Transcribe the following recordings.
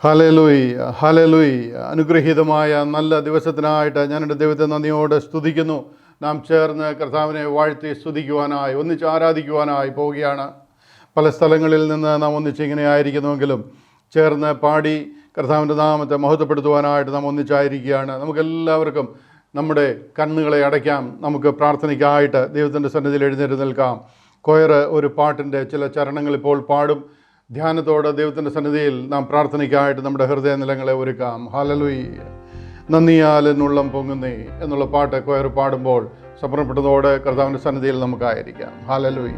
Hallelujah, hallelujah. അനുഗ്രഹീതമായ നല്ല ദിവസത്തിനായിട്ട് ഞാൻ എൻ്റെ ദൈവത്തെ നന്ദിയോടെ സ്തുതിക്കുന്നു. നാം ചേർന്ന് കർത്താവിനെ വാഴ്ത്തി സ്തുതിക്കുവാനായി, ഒന്നിച്ച് ആരാധിക്കുവാനായി പോവുകയാണ്. പല സ്ഥലങ്ങളിൽ നിന്ന് നാം ഒന്നിച്ച് ഇങ്ങനെ ആയിരിക്കുന്നുവെങ്കിലും ചേർന്ന് പാടി കർത്താവിൻ്റെ നാമത്തെ മഹത്വപ്പെടുത്തുവാനായിട്ട് നാം ഒന്നിച്ചായിരിക്കുകയാണ്. നമുക്കെല്ലാവർക്കും നമ്മുടെ കണ്ണുകളെ അടയ്ക്കാം. നമുക്ക് പ്രാർത്ഥനയ്ക്കായിട്ട് ദൈവത്തിൻ്റെ സന്നിധിയിൽ എഴുന്നേറ്റ് നിൽക്കാം. കൊയർ ഒരു പാട്ടിൻ്റെ ചില ചരണങ്ങൾ ഇപ്പോൾ പാടും. ധ്യാനത്തോടെ ദൈവത്തിൻ്റെ സന്നിധിയിൽ നാം പ്രാർത്ഥനയ്ക്കായിട്ട് നമ്മുടെ ഹൃദയ നിലങ്ങളെ ഒരുക്കാം. ഹല്ലേലൂയ. നന്ദിയാൽ എന്നുള്ളം പൊങ്ങുന്നേ എന്നുള്ള പാട്ട് കൊയർ പാടുമ്പോൾ സമർപ്പണത്തോടെ കർത്താവിൻ്റെ സന്നിധിയിൽ നമുക്കായിരിക്കാം. ഹല്ലേലൂയ.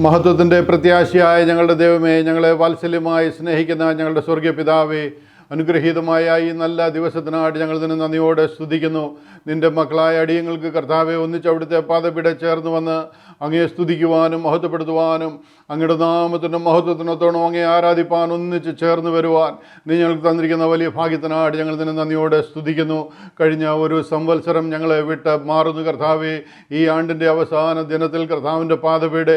മഹത്വത്തിൻ്റെ പ്രത്യാശയായ ഞങ്ങളുടെ ദൈവമേ, ഞങ്ങളെ വാത്സല്യമായി സ്നേഹിക്കുന്ന ഞങ്ങളുടെ സ്വർഗീയ പിതാവേ, അനുഗ്രഹീതമായ ഈ നല്ല ദിവസത്തിനായിട്ട് ഞങ്ങൾ നിന്നെ നന്ദിയോടെ സ്തുതിക്കുന്നു. നിൻ്റെ മക്കളായ അടിയങ്ങൾക്ക് കർത്താവെ ഒന്നിച്ച് അവിടുത്തെ പാദപീഠ ചേർന്ന് വന്ന് അങ്ങയെ സ്തുതിക്കുവാനും മഹത്വപ്പെടുത്തുവാനും അങ്ങയുടെ നാമത്തിൻ്റെ മഹത്വത്തിനൊത്തോണം അങ്ങയെ ആരാധിപ്പാൻ ഒന്നിച്ച് ചേർന്ന് വരുവാൻ നീ ഞങ്ങൾക്ക് തന്നിരിക്കുന്ന വലിയ ഭാഗ്യത്തിനായിട്ട് ഞങ്ങൾ നിന്നെ നന്ദിയോടെ സ്തുതിക്കുന്നു. കഴിഞ്ഞ ഒരു സംവത്സരം ഞങ്ങളെ വിട്ട് മാറുന്നു കർത്താവെ. ഈ ആണ്ടിൻ്റെ അവസാന ദിനത്തിൽ കർത്താവിൻ്റെ പാദപീഠ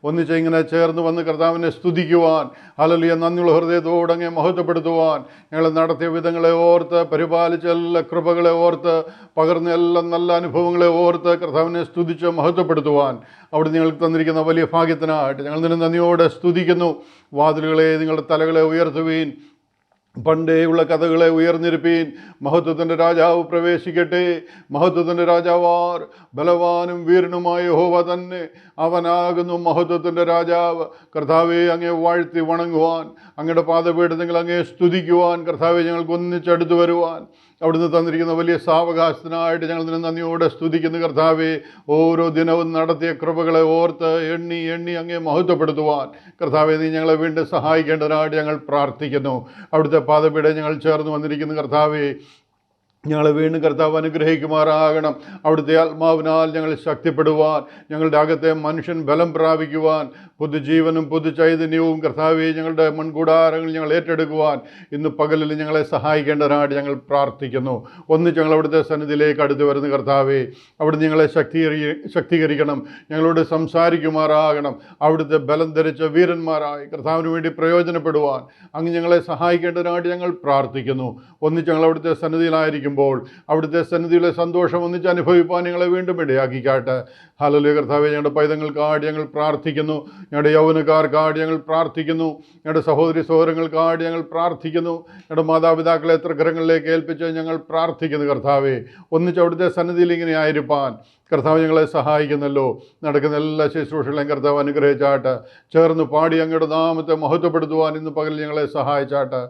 ഒന്നിച്ച് ഇങ്ങനെ ചേർന്ന് വന്ന് കർത്താവിനെ സ്തുതിക്കുവാൻ, ഹല്ലേലൂയ, നന്ദിയുള്ള ഹൃദയത്തോടെ അങ്ങയെ മഹത്വപ്പെടുത്തുവാൻ, ഞങ്ങൾ നടത്തിയ വിധങ്ങളെ ഓർത്ത്, പരിപാലിച്ച എല്ലാ കൃപകളെ ഓർത്ത്, പകർന്ന എല്ലാ നല്ല അനുഭവങ്ങളെ ഓർത്ത് കർത്താവിനെ സ്തുതിച്ച് മഹത്വപ്പെടുത്തുവാൻ അവിടെ നിങ്ങൾക്ക് തന്നിരിക്കുന്ന വലിയ ഭാഗ്യത്തിനായിട്ട് ഞങ്ങൾ നിന്നെ നന്ദിയോടെ സ്തുതിക്കുന്നു. വാതിലുകളെ, നിങ്ങളുടെ തലകളെ ഉയർത്തുവീൻ, പണ്ടേയുള്ള കഥകളെ ഉയർന്നിരുപ്പീൻ. മഹത്വത്തിൻ്റെ രാജാവ് പ്രവേശിക്കട്ടെ. മഹത്വത്തിൻ്റെ രാജാവാർ ബലവാനും വീരനുമായ യഹോവ തന്നെ, അവനാകുന്നു മഹത്വത്തിൻ്റെ രാജാവ്. കർത്താവെ, അങ്ങയെ വാഴ്ത്തി വണങ്ങുവാൻ, അങ്ങയുടെ പാദപീഠത്തിൽ അങ്ങയെ സ്തുതിക്കുവാൻ, കർത്താവെ, ഞങ്ങൾക്ക് ഒന്നിച്ചടുത്ത് വരുവാൻ അവിടുന്ന് തന്നിരിക്കുന്ന വലിയ സാവകാശത്തിനായിട്ട് ഞങ്ങൾ നിന്നെ നന്ദിയോടെ സ്തുതിക്കുന്നു. കർത്താവെ, ഓരോ ദിനവും നടത്തിയ കൃപകളെ ഓർത്ത് എണ്ണി എണ്ണി അങ്ങയെ മഹത്വപ്പെടുത്തുവാൻ കർത്താവെ, നീ ഞങ്ങളെ വീണ്ടും സഹായിക്കേണ്ടതിനായിട്ട് ഞങ്ങൾ പ്രാർത്ഥിക്കുന്നു. അവിടുത്തെ പാദപീഠ ഞങ്ങൾ ചേർന്ന് വന്നിരിക്കുന്നു കർത്താവെ. ഞങ്ങളെ വീണ്ടും കർത്താവ് അനുഗ്രഹിക്കുമാറാകണം. അവിടുത്തെ ആത്മാവിനാൽ ഞങ്ങൾ ശക്തിപ്പെടുവാൻ, ഞങ്ങളുടെ അകത്തെ മനുഷ്യൻ ബലം പ്രാപിക്കുവാൻ, പുതുജീവനും പുതുചൈതന്യവും കർത്താവെ ഞങ്ങളുടെ മുൻകൂടാരങ്ങൾ ഞങ്ങൾ ഏറ്റെടുക്കുവാൻ ഇന്ന് പകലിൽ ഞങ്ങളെ സഹായിക്കേണ്ടതിനായിട്ട് ഞങ്ങൾ പ്രാർത്ഥിക്കുന്നു. ഒന്നിച്ച് ഞങ്ങൾ അവിടുത്തെ സന്നിധിയിലേക്ക് അടുത്ത് വരുന്ന കർത്താവെ, അവിടുന്ന് ഞങ്ങളെ ശക്തീകരിക്കണം, ഞങ്ങളോട് സംസാരിക്കുമാറാകണം. അവിടുത്തെ ബലം ധരിച്ച വീരന്മാരായി കർത്താവിന് വേണ്ടി പ്രയോജനപ്പെടുവാൻ അങ്ങ് ഞങ്ങളെ സഹായിക്കേണ്ടതിനായിട്ട് ഞങ്ങൾ പ്രാർത്ഥിക്കുന്നു. ഒന്നിച്ച് ഞങ്ങൾ അവിടുത്തെ സന്നിധിയിലായിരിക്കും അവിടുത്തെ സന്നിധിയിലെ സന്തോഷം ഒന്നിച്ച് അനുഭവിപ്പാൻ ഞങ്ങളെ വീണ്ടും ഇടയാക്കിക്കാട്ടെ. ഹല്ലേലൂയ. കർത്താവെ, ഞങ്ങളുടെ പൈതങ്ങൾക്കായിട്ട് ഞങ്ങൾ പ്രാർത്ഥിക്കുന്നു, ഞങ്ങളുടെ യൗവനക്കാർക്കായിട്ട് ഞങ്ങൾ പ്രാർത്ഥിക്കുന്നു, ഞങ്ങളുടെ സഹോദരി സഹോദരങ്ങൾക്കായിട്ട് ഞങ്ങൾ പ്രാർത്ഥിക്കുന്നു, ഞങ്ങളുടെ മാതാപിതാക്കളെ തൃക്കരങ്ങളിലേക്ക് ഏൽപ്പിച്ച് ഞങ്ങൾ പ്രാർത്ഥിക്കുന്നു. കർത്താവെ, ഒന്നിച്ച് അവിടുത്തെ സന്നിധിയിൽ ഇങ്ങനെ ആയിരിക്കാൻ കർത്താവ് ഞങ്ങളെ സഹായിക്കുന്നല്ലോ. നടക്കുന്ന എല്ലാ ശുശ്രൂഷകളെയും കർത്താവ് അനുഗ്രഹിച്ചാട്ട്, ചേർന്ന് പാടി അങ്ങയുടെ നാമത്തെ മഹത്വപ്പെടുത്തുവാൻ ഇന്ന് പകൽ ഞങ്ങളെ സഹായിച്ചാട്ട്.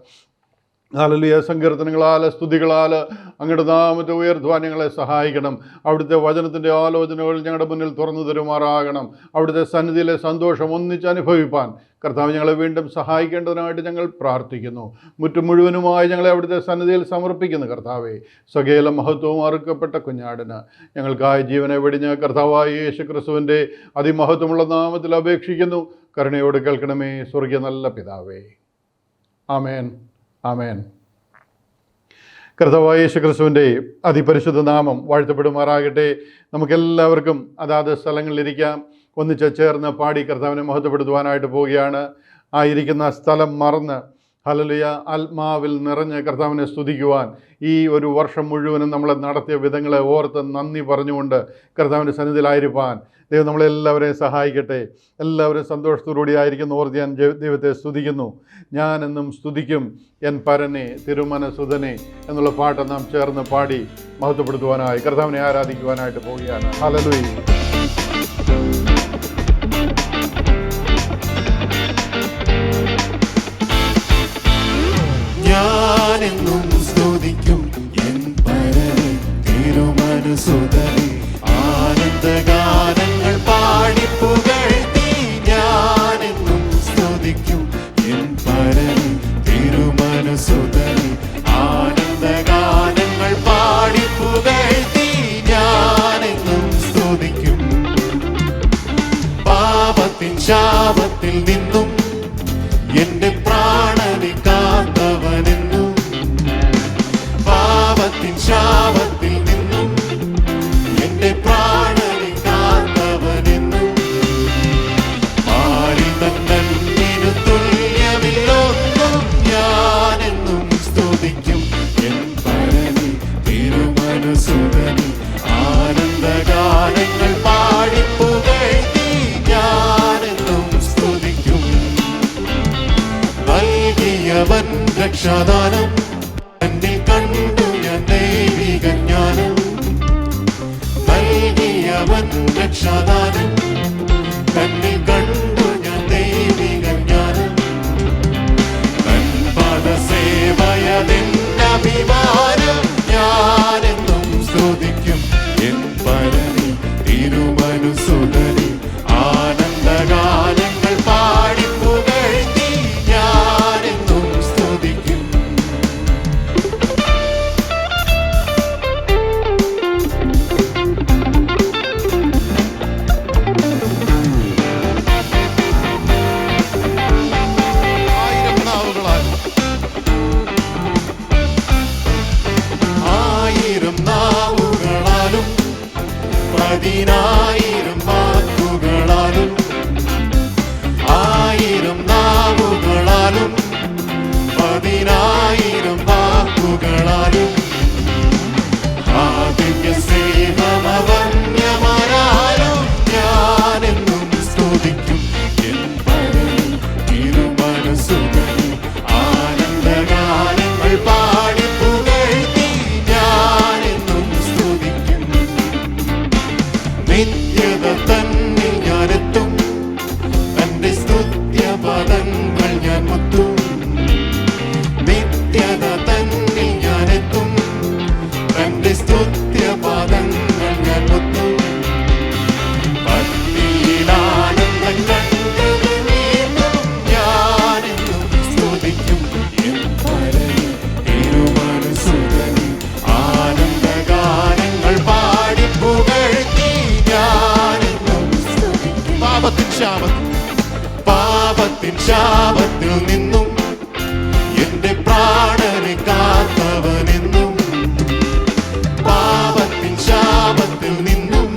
ഹല്ലേലൂയ. സങ്കീർത്തനങ്ങളാൽ, സ്തുതികളാൽ അങ്ങയുടെ നാമത്തെ ഉയർത്തുവാൻ ഞങ്ങളെ സഹായിക്കണം. അവിടുത്തെ വചനത്തിൻ്റെ ആലോചനകൾ ഞങ്ങളുടെ മുന്നിൽ തുറന്നു തരുമാറാകണം. അവിടുത്തെ സന്നിധിയിലെ സന്തോഷം ഒന്നിച്ച് അനുഭവിപ്പാൻ കർത്താവ് ഞങ്ങളെ വീണ്ടും സഹായിക്കേണ്ടതിനായിട്ട് ഞങ്ങൾ പ്രാർത്ഥിക്കുന്നു. മുറ്റും മുഴുവനുമായി ഞങ്ങളെ അവിടുത്തെ സന്നിധിയിൽ സമർപ്പിക്കുന്നു. കർത്താവെ, സകല മഹത്വവും അറുക്കപ്പെട്ട കുഞ്ഞാടിന് ഞങ്ങൾക്കായി ജീവനെ വെടിഞ്ഞ് കർത്താവായ യേശു ക്രിസ്തുവിൻ്റെ അതിമഹത്വമുള്ള നാമത്തിൽ അപേക്ഷിക്കുന്നു. കരുണയോട് കേൾക്കണമേ സ്വർഗീയ നല്ല പിതാവേ. ആമേൻ, ആമേൻ. കർത്താവായ യേശു ക്രിസ്തുവിൻ്റെ അതിപരിശുദ്ധ നാമം വാഴ്ത്തപ്പെടുമാറാകട്ടെ. നമുക്കെല്ലാവർക്കും അതാത് സ്ഥലങ്ങളിലിരിക്കാം. ഒന്നിച്ച് ചേർന്ന് പാടി കർത്താവിനെ മഹത്വപ്പെടുത്തുവാനായിട്ട് പോവുകയാണ്. ആയിരിക്കുന്ന സ്ഥലം മറന്ന്, ഹല്ലേലൂയ, ആത്മാവിൽ നിറഞ്ഞ് കർത്താവിനെ സ്തുതിക്കുവാൻ ഈ ഒരു വർഷം മുഴുവനും നമ്മളെ നടത്തിയ വിധങ്ങളെ ഓർത്ത് നന്ദി പറഞ്ഞുകൊണ്ട് കർത്താവിൻ്റെ സന്നിധിയിലായിരിക്കാൻ ദൈവം നമ്മളെല്ലാവരെയും സഹായിക്കട്ടെ. എല്ലാവരും സന്തോഷത്തോടുകൂടി ആയിരിക്കുന്ന ഓർത്ത് ഞാൻ ദൈവത്തെ സ്തുതിക്കുന്നു. ഞാൻ എന്നും സ്തുതിക്കും എൻ പരനെ തിരുമനസുതനെ എന്നുള്ള പാട്ട് നാം ചേർന്ന് പാടി മഹത്വപ്പെടുത്തുവാനായി കർത്താവിനെ ആരാധിക്കുവാനായിട്ട് പോവുകയാണ്. ഹല്ലേലൂയ. ഞാനെന്നും സ്തുതിക്കും എൻ പരനെ തിരുമനസുതനെ, ആനന്ദഗാനങ്ങൾ പാടി പുകഴ്ത്തി. ഞാനെന്നും സ്തുതിക്കും എൻ പരനെ തിരുമനസുതനെ, ആനന്ദഗാനങ്ങൾ പാടി പുകഴ്ത്തി. ഞാനെന്നും സ്തുതിക്കും. പാപത്തിൻ ശാപത്തിൽ നിന്നും എന്റെ പ്രാണനെ കാത്തവനെന്നും, പാപത്തിൻ ശാപത്തിൽ നിന്നും എന്റെ പ്രാണനെ കാത്തവനെന്നും, മാറി തന്നിനു തുല്യമില്ലൊന്നും. ഞാനെന്നും സ്തുതിക്കും എൻ പരനെ തിരുമനസുതനെ, ആനന്ദഗാനങ്ങൾ പാടി പുകഴ്ത്തി. ഞാനെന്നും സ്തുതിക്കും. നൽകിയവൻ രക്ഷാദാനം, എന്നിൽ കണ്ടു ഞാൻ ദൈവിക ജ്ഞാനം. നൽകിയവൻ രക്ഷാദാനം, എന്നിൽ കണ്ടു ഞാൻ ദൈവിക ജ്ഞാനം. തൻ പദസേവയതെന്നഭിമാനം. ഞാനെന്നും സ്തുതിക്കും എൻ പരനെ തിരുമനസുതനെ, ആനന്ദഗാനങ്ങൾ 10,000 വാക്കുകളാലും 1000 നാവുകളാലും 10,000 വാക്കുകളാലും ആദിത്യ സ്നേഹമവന്യമാരാലും ഞാനെന്നും സ്തുതിക്കും എൻ പരൻ തിരുമനസ്സുകളിൽ ആനന്ദഗാനങ്ങൾ പാടി പുകഴ്ത്തി ഞാനെന്നും സ്തുതിക്കും. നിത്യത തന്നിൽ ഞാനെത്തും, തന്റെ സ്തുത്യപദങ്ങൾ ഞാൻ മുത്തും. നിത്യത തന്നിൽ ഞാനെത്തും, തന്റെ സ്തുത്യപദങ്ങൾ ഞാൻ മുത്തും. ഭക്തിയിലാനന്ദം കണ്ടത് വീണ്ടും ഞാനെന്നും സ്തുതിക്കും എൻ പരൻ തിരുമനസ്സുകളിൽ ആനന്ദഗാനങ്ങൾ പാടി പുകഴ്ത്തി ഞാനെന്നും സ്തുതിക്കും. പാപത്തിൻ ശാപത്തിൽ നിന്നും എന്റെ പ്രാണനെ കാത്തവനെന്നും, പാപത്തിൻ ശാപത്തിൽ നിന്നും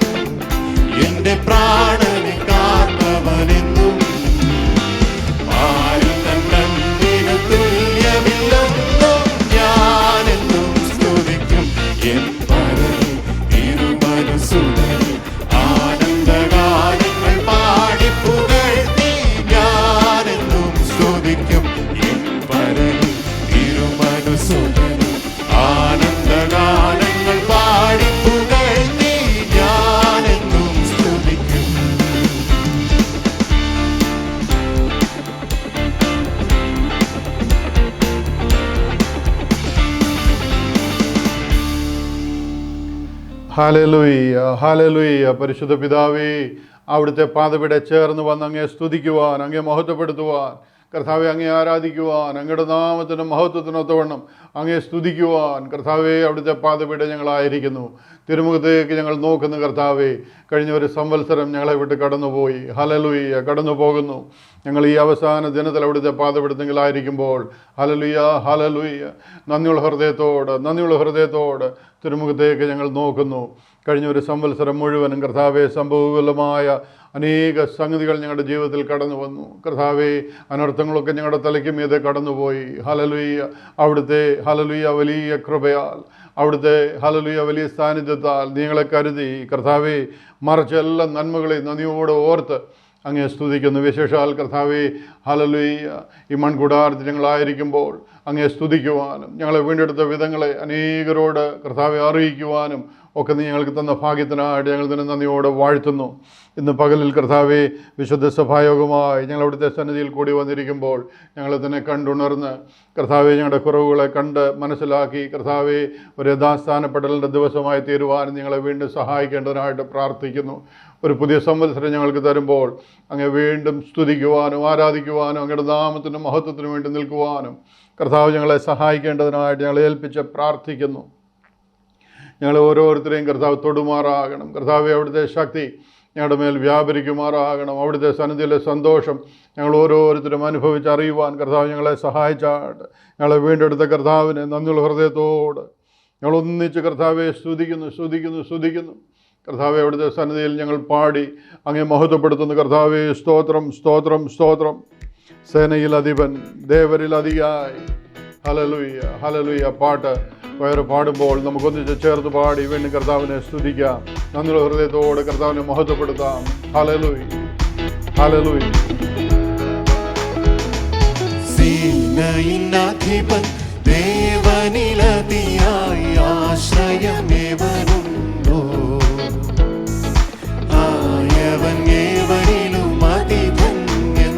എന്റെ പ്രാണനെ കാത്തവനെന്നും, ആരും തന്നതിനു തുല്യമില്ലെന്നും ഞാനെന്നും സ്തുതിക്കും എൻ പരൻ തിരുമനസ്സുകളിൽ ആനന്ദഗാനങ്ങൾ പാടി പുകഴ്ത്തി ഞാനെന്നും സ്തുതിക്കും എൻ പരൻ തിരുമനസ്സുകളിൽ ആനന്ദഗാനങ്ങൾ പാടി പുകഴ്ത്തി ഞാനെന്നും സ്തുതിക്കും. Hallelujah, hallelujah. പരിശുദ്ധ പിതാവേ, അവിടുത്തെ പാദവിടെ ചേർന്ന് വന്ന് അങ്ങയെ സ്തുതിക്കുവാൻ, അങ്ങയെ മഹത്വപ്പെടുത്തുവാൻ, കർത്താവെ അങ്ങയെ ആരാധിക്കുവാൻ, അങ്ങയുടെ നാമത്തിനും മഹത്വത്തിനൊത്തവണ്ണം അങ്ങയെ സ്തുതിക്കുവാൻ കർത്താവെ അവിടുത്തെ പാദപീഠ ഞങ്ങളായിരിക്കുന്നു. തിരുമുഖത്തേക്ക് ഞങ്ങൾ നോക്കുന്നു കർത്താവെ. കഴിഞ്ഞ ഒരു സംവത്സരം ഞങ്ങളെ വിട്ട് കടന്നുപോയി. ഹല്ലേലൂയ, കടന്നു പോകുന്നു. ഞങ്ങൾ ഈ അവസാന ദിനത്തിൽ അവിടുത്തെ പാദപീഠത്തിലായിരിക്കുമ്പോൾ ഹല്ലേലൂയ, ഹല്ലേലൂയ, നന്ദിയുള്ള ഹൃദയത്തോട് തിരുമുഖത്തേക്ക് ഞങ്ങൾ നോക്കുന്നു. കഴിഞ്ഞ ഒരു സംവത്സരം മുഴുവനും കർത്താവെ സംഭവമായ അനേക സംഗതികൾ ഞങ്ങളുടെ ജീവിതത്തിൽ കടന്നു വന്നു. കർത്താവെ അനർത്ഥങ്ങളൊക്കെ ഞങ്ങളുടെ തലയ്ക്ക് മീതെ കടന്നുപോയി. ഹല്ലേലൂയ, അവിടുത്തെ ഹല്ലേലൂയ വലിയ കൃപയാൽ, അവിടുത്തെ ഹല്ലേലൂയ വലിയ സാന്നിധ്യത്താൽ നിങ്ങളെ കരുതി കർത്താവെ മറിച്ച് എല്ലാ നന്മകളെയും നന്ദിയോടെ ഓർത്ത് അങ്ങയെ സ്തുതിക്കുന്നു. വിശേഷാൽ കർത്താവെ ഹല്ലേലൂയ ഈ മൺകൂടാരത്തിൽ ഞങ്ങളായിരിക്കുമ്പോൾ അങ്ങയെ സ്തുതിക്കുവാനും ഞങ്ങളെ വീണ്ടെടുത്ത വിധങ്ങളെ അനേകരോട് കർത്താവെ അറിയിക്കുവാനും ഒക്കെ നീ ഞങ്ങൾക്ക് തന്ന ഭാഗ്യത്തിനായിട്ട് ഞങ്ങൾ തന്നെ നന്ദിയോടെ വാഴ്ത്തുന്നു. ഇന്ന് പകലിൽ കർത്താവെ വിശുദ്ധ സഭായോഗമായി ഞങ്ങൾ അവിടുത്തെ സന്നിധിയിൽ കൂടി വന്നിരിക്കുമ്പോൾ ഞങ്ങളെ തന്നെ കണ്ടുണർന്ന് കർത്താവെ ഞങ്ങളുടെ കുറവുകളെ കണ്ട് മനസ്സിലാക്കി കർത്താവെ ഒരു യഥാസ്ഥാനപ്പെടലിൻ്റെ ദിവസമായി തീരുവാനും ഞങ്ങളെ വീണ്ടും സഹായിക്കേണ്ടതിനായിട്ട് പ്രാർത്ഥിക്കുന്നു. ഒരു പുതിയ സംവത്സരം ഞങ്ങൾക്ക് തരുമ്പോൾ അങ്ങ് വീണ്ടും സ്തുതിക്കുവാനും ആരാധിക്കുവാനും അങ്ങയുടെ നാമത്തിനും മഹത്വത്തിനും വേണ്ടി നിൽക്കുവാനും കർത്താവ് ഞങ്ങളെ സഹായിക്കേണ്ടതിനായിട്ട് ഞങ്ങളെ ഏൽപ്പിച്ച് പ്രാർത്ഥിക്കുന്നു. ഞങ്ങൾ ഓരോരുത്തരെയും കർത്താവ് തൊടുമാറാകണം. കർത്താവെ അവിടുത്തെ ശക്തി ഞങ്ങളുടെ മേൽ വ്യാപരിക്കുമാറാകണം. അവിടുത്തെ സന്നിധിയിലെ സന്തോഷം ഞങ്ങൾ ഓരോരുത്തരും അനുഭവിച്ചറിയുവാൻ കർത്താവ് ഞങ്ങളെ സഹായിച്ചാട്ട് ഞങ്ങളെ വീണ്ടെടുത്ത കർത്താവിനെ നന്ദിയുള്ള ഹൃദയത്തോട് ഞങ്ങൾ ഒന്നിച്ച് കർത്താവെ സ്തുതിക്കുന്നു. കർത്താവെ അവിടുത്തെ സന്നിധിയിൽ ഞങ്ങൾ പാടി അങ്ങേ മഹത്വപ്പെടുത്തുന്നു. കർത്താവെ സ്തോത്രം. സേനയിൽ അധിപൻ, ദേവരിൽ അധികായി. ഹല്ലേലൂയ പാട്ട് വേറെ പാടുമ്പോൾ നമുക്കൊന്നിച്ച് ചേർത്ത് പാടി വീണ്ടും കർത്താവിനെ സ്തുതിക്കാം. നന്ദിയുള്ള ഹൃദയത്തോടെ കർത്താവിനെ മഹത്വപ്പെടുത്താം. ഹല്ലേലൂയ. സേനയിനധിപൻ ദേവനിലതിയായി ആശ്രയമേവനുണ്ടോ? ആയവൻ ഏവരിലും അതിധന്യൻ.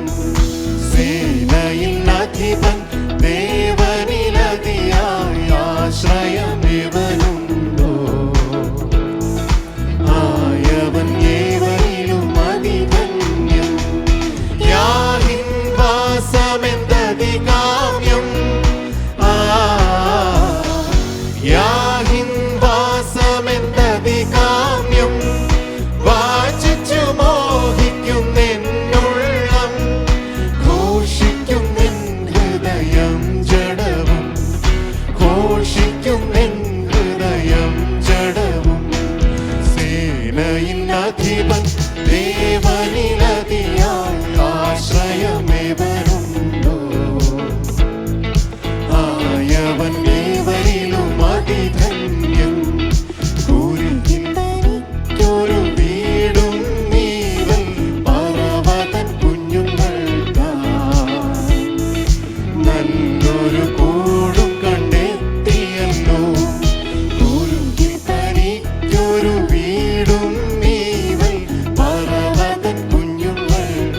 സേനയിനധിപൻ ദേവനിലതിയായി ആശ്രയമേവനുണ്ടോ? ആയവൻ ഏവരിലും അതിധന്യൻ. യാഹിൻ വാസമെന്തധികാമ്യം, യാഹിൻ വാസമെന്തധികാമ്യം. സേനയിന്നധിപൻ ദേവനിലതിയായി ആശ്രയമേവരുണ്ടോ? ആയവൻ ഏവരിലും അതിധന്യൻ. കുരികിൽ തനിക്കൊരു വീടും നീവൻ പർവ്വതൻ കുഞ്ഞുങ്ങൾക്കായി നല്ലൊരു കൂടും കണ്ടെത്തിയല്ലോ. കുരികിൽ തനിക്കൊരു വീടും നീവൻ പർവ്വതൻ കുഞ്ഞുങ്ങൾക്കായി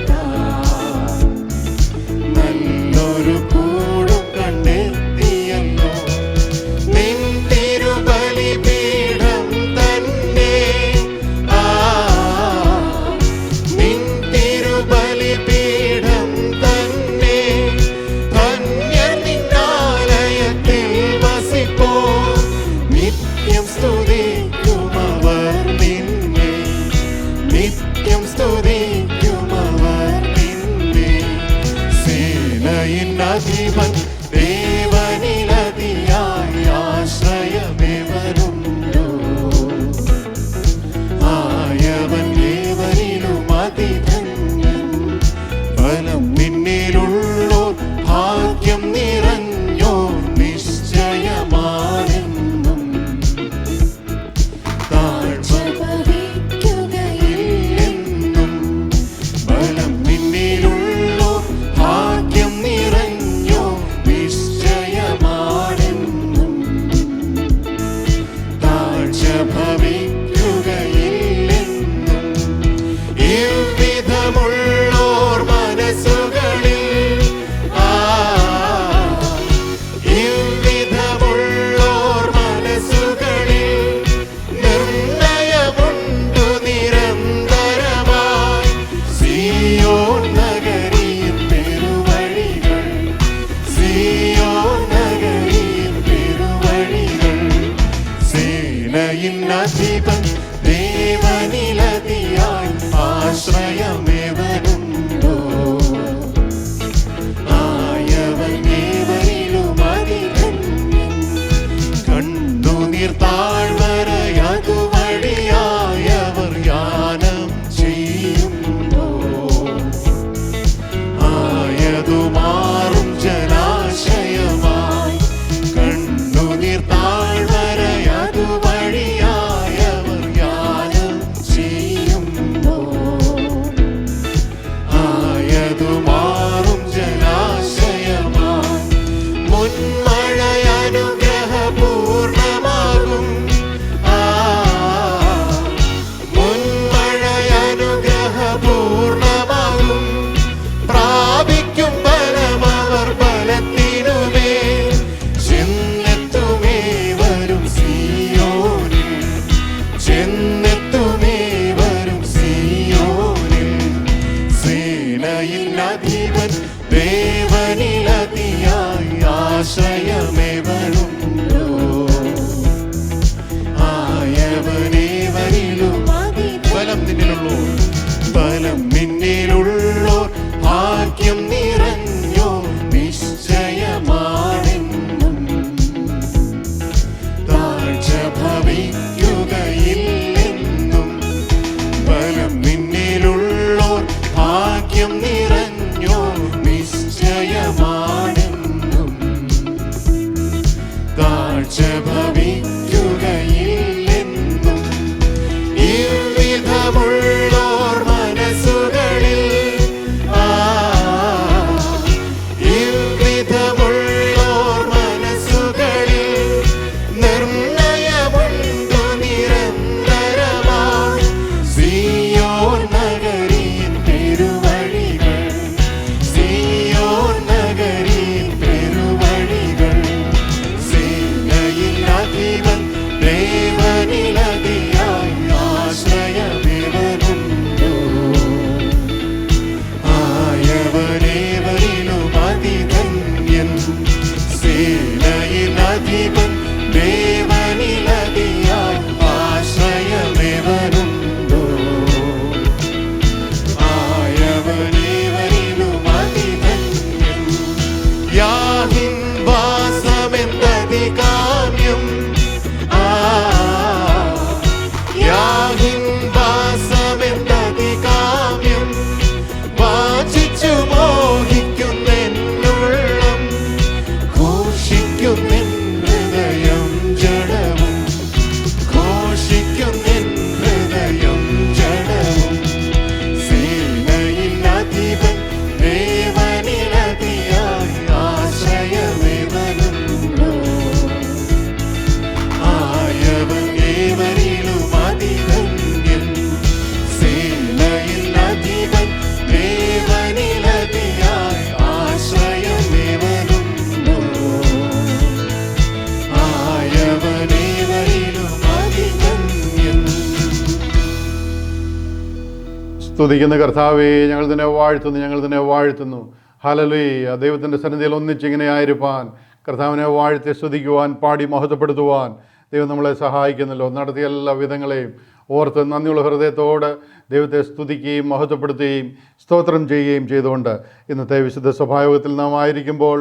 സ്തുതിക്കുന്ന കർത്താവേ, ഞങ്ങൾ തന്നെ വാഴ്ത്തുന്നു. ഹല്ലേലൂയ. ദൈവത്തിൻ്റെ സന്നിധിയിൽ ഒന്നിച്ചിങ്ങനെ ആയിരിക്കാൻ, കർത്താവിനെ വാഴ്ത്തി സ്തുതിക്കുവാൻ, പാടി മഹത്വപ്പെടുത്തുവാൻ ദൈവം നമ്മളെ സഹായിക്കുന്നല്ലോ. നടത്തിയ എല്ലാ വിധങ്ങളെയും ഓർത്ത് നന്ദിയുള്ള ഹൃദയത്തോട് ദൈവത്തെ സ്തുതിക്കുകയും മഹത്വപ്പെടുത്തുകയും സ്തോത്രം ചെയ്യുകയും ചെയ്തുകൊണ്ട് ഇന്നത്തെ വിശുദ്ധ സഭായോഗത്തിൽ നാം ആയിരിക്കുമ്പോൾ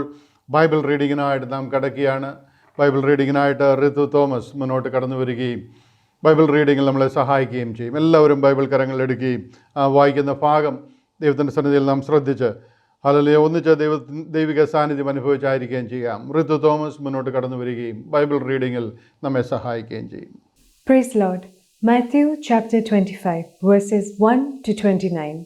ബൈബിൾ റീഡിങ്ങിനായിട്ട് നാം കടക്കുകയാണ്. ബൈബിൾ റീഡിങ്ങിനായിട്ട് ഋതു തോമസ് മുന്നോട്ട് കടന്നു വരികയും ബൈബിൾ റീഡിങ്ങിൽ നമ്മളെ സഹായിക്കുകയും ചെയ്യും. എല്ലാവരും ബൈബിൾ കരങ്ങളിലെടുക്കുകയും വായിക്കുന്ന ഭാഗം ദൈവത്തിൻ്റെ സന്നിധിയിൽ നാം ശ്രദ്ധിച്ച് ഹല്ലേലൂയ ഒന്നിച്ച് ദൈവിക സാന്നിധ്യം അനുഭവിച്ചായിരിക്കുകയും ചെയ്യാം. ഋതു തോമസ് മുന്നോട്ട് കടന്നു വരികയും ബൈബിൾ റീഡിങ്ങിൽ നമ്മെ സഹായിക്കുകയും ചെയ്യും. Praise Lord. Matthew chapter 25 verses 1 to 29.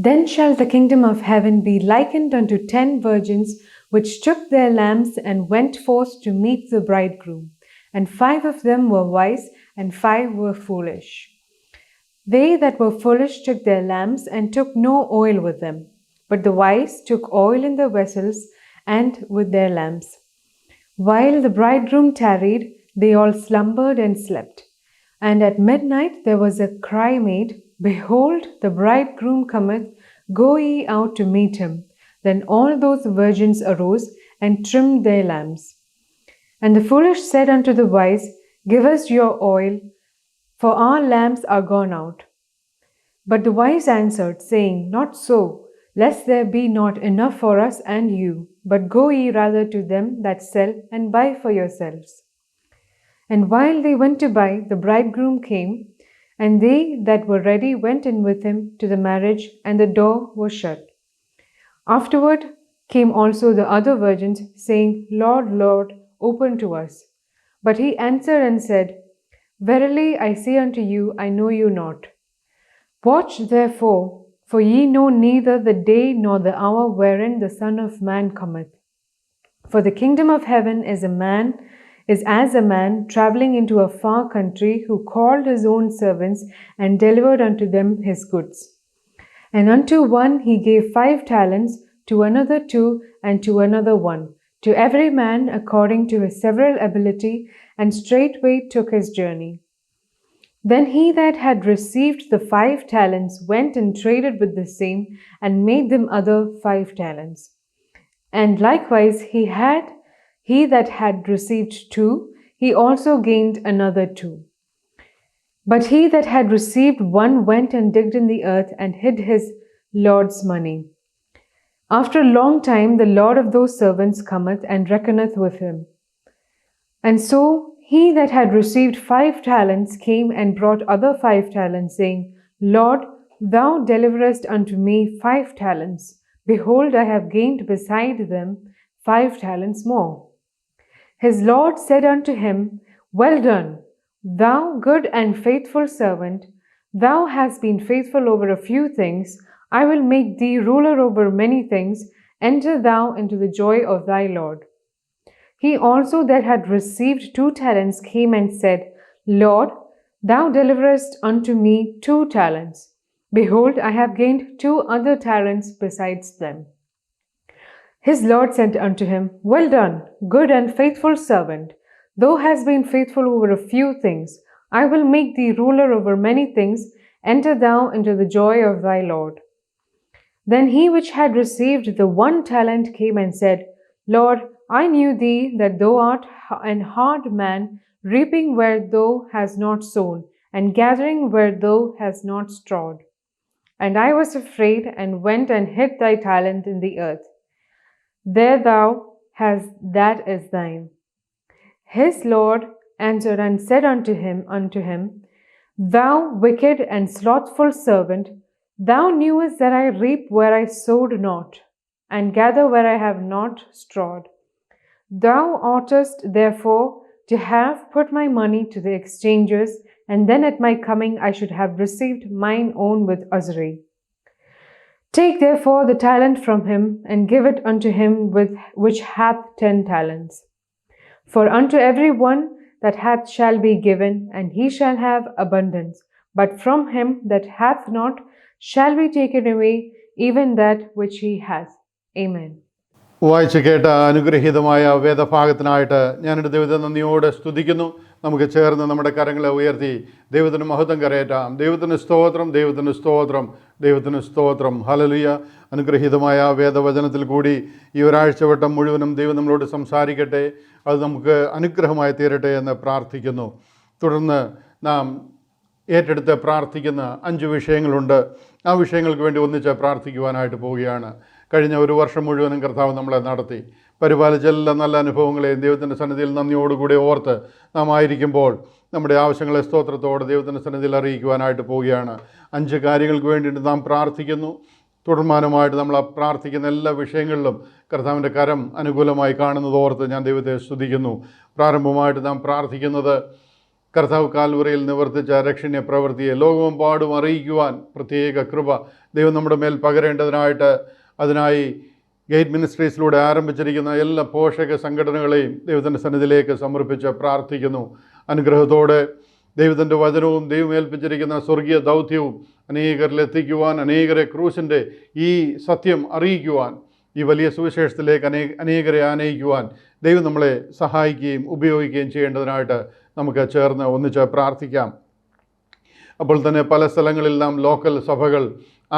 Then shall the kingdom of heaven be likened unto 10 virgins which took their lamps and went forth to meet the bridegroom. And 5 of them were wise, and 5 were foolish. They that were foolish took their lamps, and took no oil with them. But the wise took oil in their vessels, and with their lamps. While the bridegroom tarried, they all slumbered and slept. And at midnight there was a cry made, Behold, the bridegroom cometh, go ye out to meet him. Then all those virgins arose, and trimmed their lamps. And the foolish said unto the wise, Give us your oil, for our lamps are gone out. But the wise answered, saying, Not so, lest there be not enough for us and you, but go ye rather to them that sell, and buy for yourselves. And while they went to buy, the bridegroom came, and they that were ready went in with him to the marriage, and the door was shut. Afterward came also the other virgins, saying, Lord, Lord, open to us. But he answered and said, Verily I say unto you, I know you not. Watch therefore, for ye know neither the day nor the hour wherein the Son of Man cometh. For the kingdom of heaven is as a man travelling into a far country, who called his own servants and delivered unto them his goods. And unto one he gave 5 talents, to another 2, and to another 1, to every man according to his several ability, and straightway took his journey. Then he that had received the 5 talents went and traded with the same, and made them other 5 talents. And likewise he that had received 2, he also gained another 2. But he that had received 1 went and digged in the earth, and hid his Lord's money. After a long time the Lord of those servants cometh, and reckoneth with him. And so he that had received 5 talents came and brought other 5 talents, saying, Lord, thou deliverest unto me 5 talents. Behold, I have gained beside them 5 talents more. His Lord said unto him, Well done, thou good and faithful servant. Thou hast been faithful over a few things. I will make thee ruler over many things. Enter thou into the joy of thy Lord. He also that had received 2 talents came and said, Lord, thou deliverest unto me 2 talents. Behold, I have gained 2 other talents besides them. His Lord said unto him, Well done, good and faithful servant. Thou hast been faithful over a few things. I will make thee ruler over many things. Enter thou into the joy of thy Lord. Then he which had received the 1 talent came and said, Lord, I knew thee that thou art an hard man, reaping where thou hast not sown, and gathering where thou hast not strawed. And I was afraid, and went and hid thy talent in the earth. There thou hast that is thine. His Lord answered and said unto him, Thou wicked and slothful servant, thou knewest that I reap where I sowed not, and gather where I have not strawed. Thou oughtest therefore to have put my money to the exchangers, and then at my coming I should have received mine own with usury. Take therefore the talent from him, and give it unto him which hath 10 talents. For unto every one that hath shall be given, and he shall have abundance. But from him that hath not shall be taken away even that which he hath. Amen. വായിച്ച് കേട്ട അനുഗ്രഹീതമായ വേദഭാഗത്തിനായിട്ട് ഞാൻ എൻ്റെ ദൈവത്തെ നന്ദിയോടെ സ്തുതിക്കുന്നു. നമുക്ക് ചേർന്ന് നമ്മുടെ കരങ്ങളെ ഉയർത്തി ദൈവത്തിന് മഹത്വം കരയേറ്റാം. ദൈവത്തിന് സ്തോത്രം, ദൈവത്തിന് സ്തോത്രം, ദൈവത്തിന് സ്തോത്രം. ഹല്ലേലൂയ. അനുഗ്രഹീതമായ വേദവചനത്തിൽ കൂടി ഈ ഒരാഴ്ചവട്ടം മുഴുവനും ദൈവം നമ്മളോട് സംസാരിക്കട്ടെ. അത് നമുക്ക് അനുഗ്രഹമായി തീരട്ടെ എന്ന് പ്രാർത്ഥിക്കുന്നു. തുടർന്ന് നാം ഏറ്റെടുത്ത് പ്രാർത്ഥിക്കുന്ന 5 വിഷയങ്ങളുണ്ട്. ആ വിഷയങ്ങൾക്ക് വേണ്ടി ഒന്നിച്ച് പ്രാർത്ഥിക്കുവാനായിട്ട് പോവുകയാണ്. കഴിഞ്ഞ ഒരു വർഷം മുഴുവനും കർത്താവ് നമ്മളെ നടത്തി പരിപാലിച്ച എല്ലാ നല്ല അനുഭവങ്ങളെയും ദൈവത്തിൻ്റെ സന്നിധിയിൽ നന്ദിയോടുകൂടി ഓർത്ത് നാം ആയിരിക്കുമ്പോൾ നമ്മുടെ ആവശ്യങ്ങളെ സ്തോത്രത്തോടെ ദൈവത്തിൻ്റെ സന്നിധിയിൽ അറിയിക്കുവാനായിട്ട് പോവുകയാണ്. 5 കാര്യങ്ങൾക്ക് വേണ്ടിയിട്ട് നാം പ്രാർത്ഥിക്കുന്നു. തുടർമാനമായിട്ട് നമ്മൾ ആ പ്രാർത്ഥിക്കുന്ന എല്ലാ വിഷയങ്ങളിലും കർത്താവിൻ്റെ കരം അനുകൂലമായി കാണുന്നത് ഓർത്ത് ഞാൻ ദൈവത്തെ സ്തുതിക്കുന്നു. പ്രാരംഭമായിട്ട് നാം പ്രാർത്ഥിക്കുന്നത് കർത്താവ് കാൽവറിയിൽ നിവർത്തിച്ച രക്ഷണീയ പ്രവൃത്തിയെ ലോകമെമ്പാടും അറിയിക്കുവാൻ പ്രത്യേക കൃപ ദൈവം നമ്മുടെ മേൽ പകരേണ്ടതിനായിട്ട് അതിനായി ഗേറ്റ് മിനിസ്ട്രീസിലൂടെ ആരംഭിച്ചിരിക്കുന്ന എല്ലാ പോഷക സംഘടനകളെയും ദൈവത്തിൻ്റെ സന്നിധിയിലേക്ക് സമർപ്പിച്ച് പ്രാർത്ഥിക്കുന്നു. അനുഗ്രഹത്തോടെ ദൈവത്തിൻ്റെ വചനവും ദൈവം ഏൽപ്പിച്ചിരിക്കുന്ന സ്വർഗീയ ദൗത്യവും അനേകരിലെത്തിക്കുവാൻ, അനേകരെ ക്രൂശിൻ്റെ ഈ സത്യം അറിയിക്കുവാൻ, ഈ വലിയ സുവിശേഷത്തിലേക്ക് അനേകരെ ആനയിക്കുവാൻ ദൈവം നമ്മളെ സഹായിക്കുകയും ഉപയോഗിക്കുകയും ചെയ്യേണ്ടതിനായിട്ട് നമുക്ക് ചേർന്ന് ഒന്നിച്ച് പ്രാർത്ഥിക്കാം. അപ്പോൾ തന്നെ പല സ്ഥലങ്ങളിൽ നാം ലോക്കൽ സഭകൾ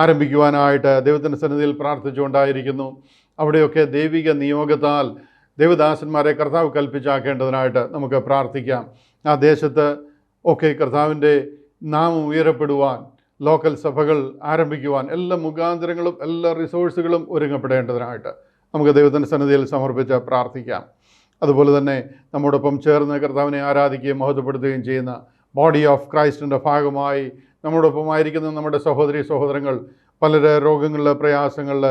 ആരംഭിക്കുവാനായിട്ട് ദൈവത്തിൻ്റെ സന്നിധിയിൽ പ്രാർത്ഥിച്ചുകൊണ്ടായിരിക്കുന്നു. അവിടെയൊക്കെ ദൈവിക നിയോഗത്താൽ ദൈവദാസന്മാരെ കർത്താവ് കൽപ്പിച്ചാക്കേണ്ടതിനായിട്ട് നമുക്ക് പ്രാർത്ഥിക്കാം. ആ ദേശത്ത് ഒക്കെ കർത്താവിൻ്റെ നാമം ഉയരപ്പെടുവാൻ ലോക്കൽ സഭകൾ ആരംഭിക്കുവാൻ എല്ലാ മുഖാന്തരങ്ങളും എല്ലാ റിസോഴ്സുകളും ഒരുങ്ങപ്പെടേണ്ടതിനായിട്ട് നമുക്ക് ദൈവത്തിൻ്റെ സന്നിധിയിൽ സമർപ്പിച്ച് പ്രാർത്ഥിക്കാം. അതുപോലെ തന്നെ നമ്മോടൊപ്പം ചേർന്ന് കർത്താവിനെ ആരാധിക്കുകയും മഹത്വപ്പെടുത്തുകയും ചെയ്യുന്ന ബോഡി ഓഫ് ക്രൈസ്റ്റിൻ്റെ ഭാഗമായി നമ്മോടൊപ്പമായിരിക്കുന്ന നമ്മുടെ സഹോദരി സഹോദരങ്ങൾ പലരെ രോഗങ്ങളിൽ, പ്രയാസങ്ങളിൽ,